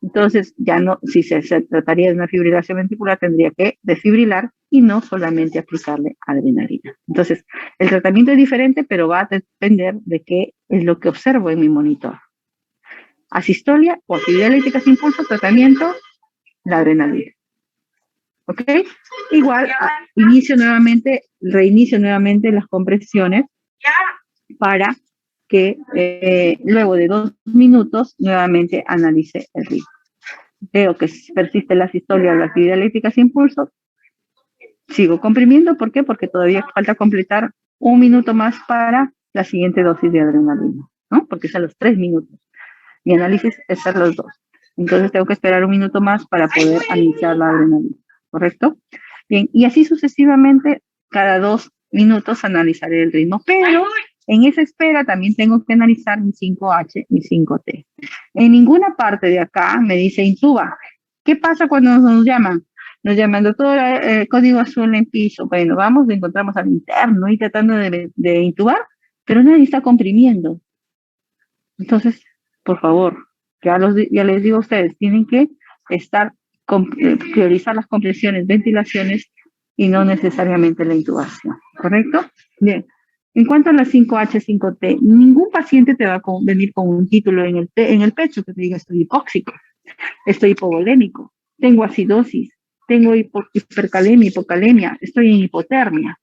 Entonces, ya no, si se trataría de una fibrilación ventricular, tendría que desfibrilar y no solamente aplicarle adrenalina. Entonces, el tratamiento es diferente, pero va a depender de qué es lo que observo en mi monitor. Asistolia o actividad eléctrica sin pulso, tratamiento, la adrenalina. ¿Ok? Igual, reinicio nuevamente las compresiones para que luego de 2 minutos nuevamente analice el ritmo. Veo que persiste la asistolia o la actividad eléctrica sin pulso, sigo comprimiendo. ¿Por qué? Porque todavía falta completar 1 minuto más para la siguiente dosis de adrenalina, ¿no? Porque es a los 3 minutos. Mi análisis es a los 2. Entonces tengo que esperar 1 minuto más para poder iniciar la adrenalina, ¿correcto? Bien, y así sucesivamente, cada 2 minutos analizaré el ritmo, pero en esa espera también tengo que analizar mi 5H y 5T. En ninguna parte de acá me dice intuba. ¿Qué pasa cuando nos llaman? Nos llaman, doctora, código azul en piso. Bueno, vamos, encontramos al interno y tratando de intubar, pero nadie está comprimiendo. Entonces, por favor, ya les digo a ustedes, tienen que priorizar las compresiones, ventilaciones y no necesariamente la intubación, ¿correcto? Bien. En cuanto a las 5H, 5T, ningún paciente te va a venir con un título en el pecho que te diga estoy hipóxico, estoy hipovolémico, tengo acidosis, tengo hipercalemia, hipocalemia, estoy en hipotermia.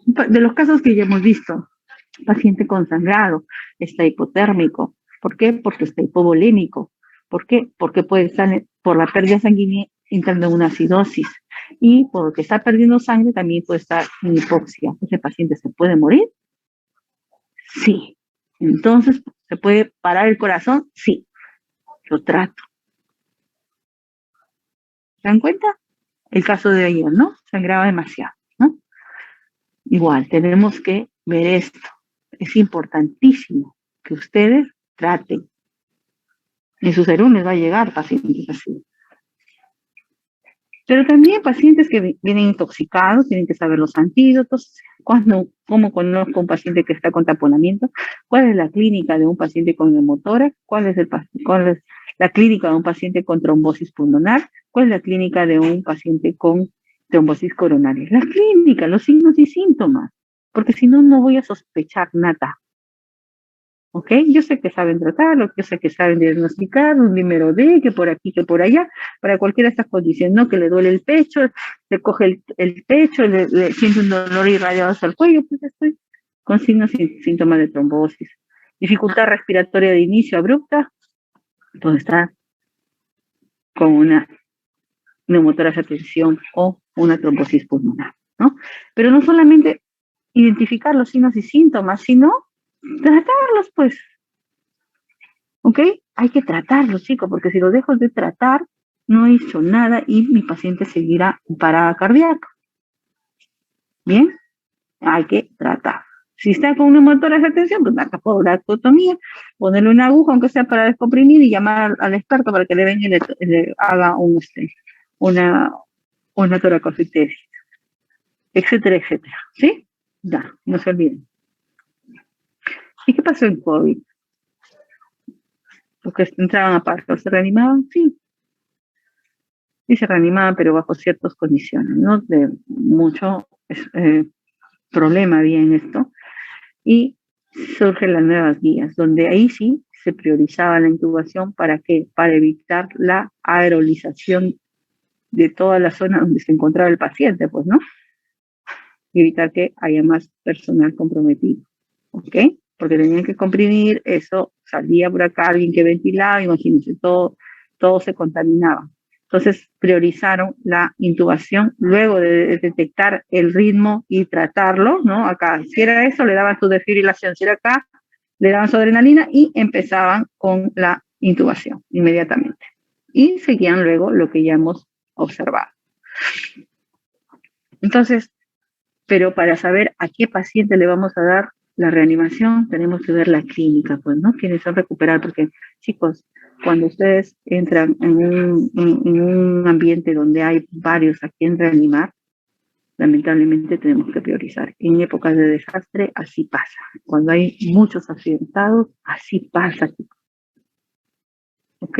De los casos que ya hemos visto, paciente con sangrado, está hipotérmico. ¿Por qué? Porque está hipovolémico. ¿Por qué? Porque puede estar por la pérdida sanguínea entrando en una acidosis. Y porque está perdiendo sangre también puede estar en hipoxia. ¿Ese paciente se puede morir? Sí. Entonces, ¿se puede parar el corazón? Sí. Lo trato. ¿Se dan cuenta? El caso de ayer, ¿no? Sangraba demasiado, ¿no? Igual, tenemos que ver esto. Es importantísimo que ustedes traten. En su serum les va a llegar pacientes así. Pero también pacientes que vienen intoxicados, tienen que saber los antídotos. ¿Cómo conozco un paciente que está con taponamiento? ¿Cuál es la clínica de un paciente con neumotórax? ¿Cuál es la clínica de un paciente con trombosis pulmonar? ¿Cuál es la clínica de un paciente con trombosis coronaria? La clínica, los signos y síntomas. Porque si no, no voy a sospechar nada. ¿Ok? Yo sé que saben tratarlo, yo sé que saben diagnosticar un dímero D, que por aquí, que por allá, para cualquiera de estas condiciones, ¿no? Que le duele el pecho, le coge el pecho, le siente un dolor irradiado hacia el cuello, pues estoy con signos y síntomas de trombosis. Dificultad respiratoria de inicio abrupta, pues está con una neumotórax a tensión o una trombosis pulmonar, ¿no? Pero no solamente identificar los signos y síntomas, sino tratarlos, pues. ¿Ok? Hay que tratarlos, chicos, porque si lo dejo de tratar, no he hecho nada y mi paciente seguirá en parada cardíaca. ¿Bien? Hay que tratar. Si está con una neumotórax de tensión, pues marca toracotomía, ponerle una aguja, aunque sea para descomprimir, y llamar al experto para que le venga y le haga una toracocitesis, etcétera, etcétera. ¿Sí? Ya, no se olviden. ¿Y qué pasó en COVID? Porque entraban a paro, ¿se reanimaban? Sí. Sí se reanimaban, pero bajo ciertas condiciones, ¿no? De mucho problema había en esto. Y surgen las nuevas guías, donde ahí sí se priorizaba la intubación. ¿Para qué? Para evitar la aerolización de toda la zona donde se encontraba el paciente, pues, ¿no? Y evitar que haya más personal comprometido, ¿ok? Porque tenían que comprimir, eso salía por acá, alguien que ventilaba, imagínense, todo se contaminaba. Entonces priorizaron la intubación luego de detectar el ritmo y tratarlo, ¿no? Acá, si era eso, le daban su desfibrilación, si era acá, le daban su adrenalina y empezaban con la intubación inmediatamente. Y seguían luego lo que ya hemos observado. Entonces, pero para saber a qué paciente le vamos a dar la reanimación, tenemos que ver la clínica, pues, ¿no? Quienes son recuperar, porque, chicos, cuando ustedes entran en un ambiente donde hay varios a quien reanimar, lamentablemente tenemos que priorizar. En épocas de desastre, así pasa. Cuando hay muchos accidentados, así pasa, chicos. ¿Ok?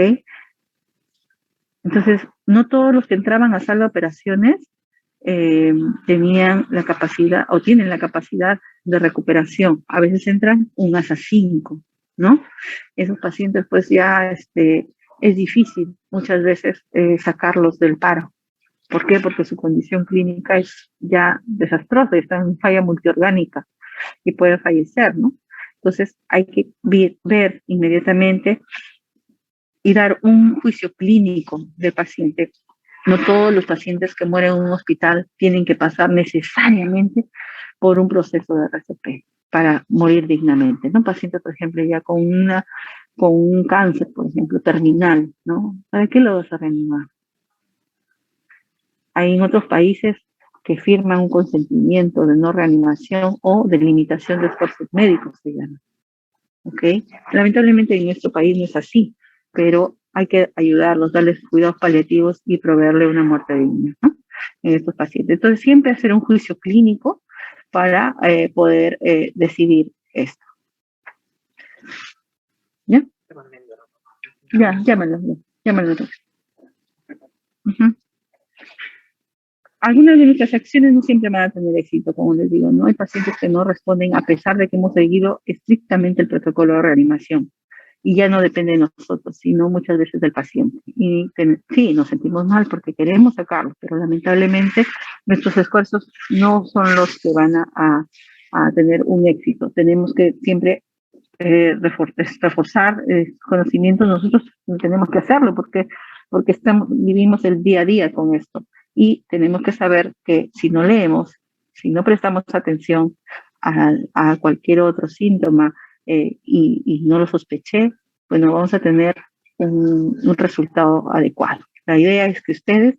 Entonces, no todos los que entraban a sala de operaciones tenían la capacidad o tienen la capacidad de recuperación. A veces entran unas a 5, ¿no? Esos pacientes pues ya es difícil muchas veces sacarlos del paro. ¿Por qué? Porque su condición clínica es ya desastrosa, está en falla multiorgánica y puede fallecer, ¿no? Entonces hay que ver inmediatamente y dar un juicio clínico del paciente. No todos los pacientes que mueren en un hospital tienen que pasar necesariamente por un proceso de RCP para morir dignamente, ¿no? Pacientes, por ejemplo, ya con un cáncer, por ejemplo, terminal, ¿no? ¿Para qué lo vas a reanimar? Hay en otros países que firman un consentimiento de no reanimación o de limitación de esfuerzos médicos, se llama. ¿Ok? Lamentablemente en nuestro país no es así, pero hay que ayudarlos, darles cuidados paliativos y proveerle una muerte digna, ¿no? En estos pacientes. Entonces, siempre hacer un juicio clínico para poder decidir esto. ¿Ya? Ya, llámalo. Algunas de nuestras acciones no siempre van a tener éxito, como les digo, ¿no? Hay pacientes que no responden a pesar de que hemos seguido estrictamente el protocolo de reanimación. Y ya no depende de nosotros, sino muchas veces del paciente. Y sí, nos sentimos mal porque queremos sacarlo, pero lamentablemente nuestros esfuerzos no son los que van a tener un éxito. Tenemos que siempre reforzar conocimientos. Nosotros tenemos que hacerlo porque vivimos el día a día con esto. Y tenemos que saber que si no leemos, si no prestamos atención a cualquier otro síntoma y no lo sospeché, pues no vamos a tener un resultado adecuado. La idea es que ustedes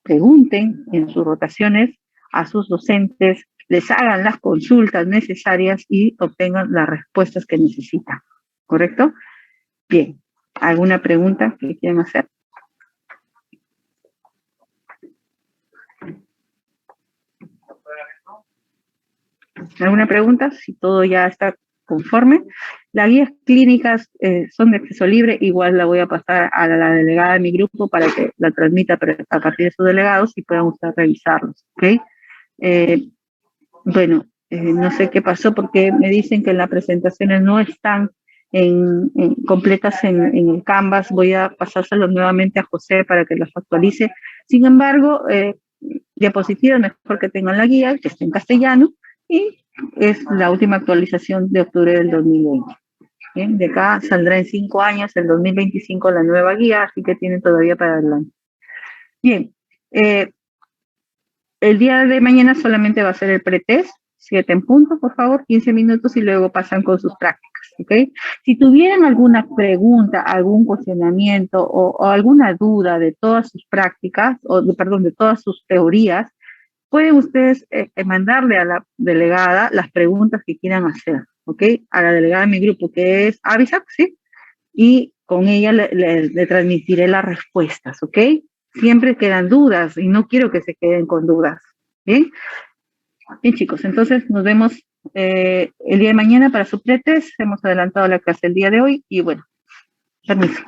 pregunten en sus rotaciones a sus docentes, les hagan las consultas necesarias y obtengan las respuestas que necesitan. ¿Correcto? Bien. ¿Alguna pregunta que quieran hacer? ¿Alguna pregunta? Si todo ya está conforme. Las guías clínicas son de acceso libre, igual la voy a pasar a la delegada de mi grupo para que la transmita a partir de sus delegados y puedan ustedes revisarlos, ¿ok? Bueno, no sé qué pasó porque me dicen que las presentaciones no están completas en el Canvas. Voy a pasárselo nuevamente a José para que las actualice. Sin embargo, diapositivas mejor que tengan la guía, que esté en castellano, y es la última actualización de octubre del 2020. Bien, de acá saldrá en 5 años, el 2025, la nueva guía, así que tienen todavía para adelante. Bien, el día de mañana solamente va a ser el pretest, 7 en punto, por favor, 15 minutos y luego pasan con sus prácticas, ¿ok? Si tuvieran alguna pregunta, algún cuestionamiento o alguna duda de todas sus prácticas, de todas sus teorías, pueden ustedes mandarle a la delegada las preguntas que quieran hacer, ¿ok? A la delegada de mi grupo, que es Avisac, ¿sí? Y con ella le transmitiré las respuestas, ¿ok? Siempre quedan dudas y no quiero que se queden con dudas, ¿bien? Bien, chicos, entonces nos vemos el día de mañana para su pretest. Hemos adelantado la clase el día de hoy y bueno, permiso.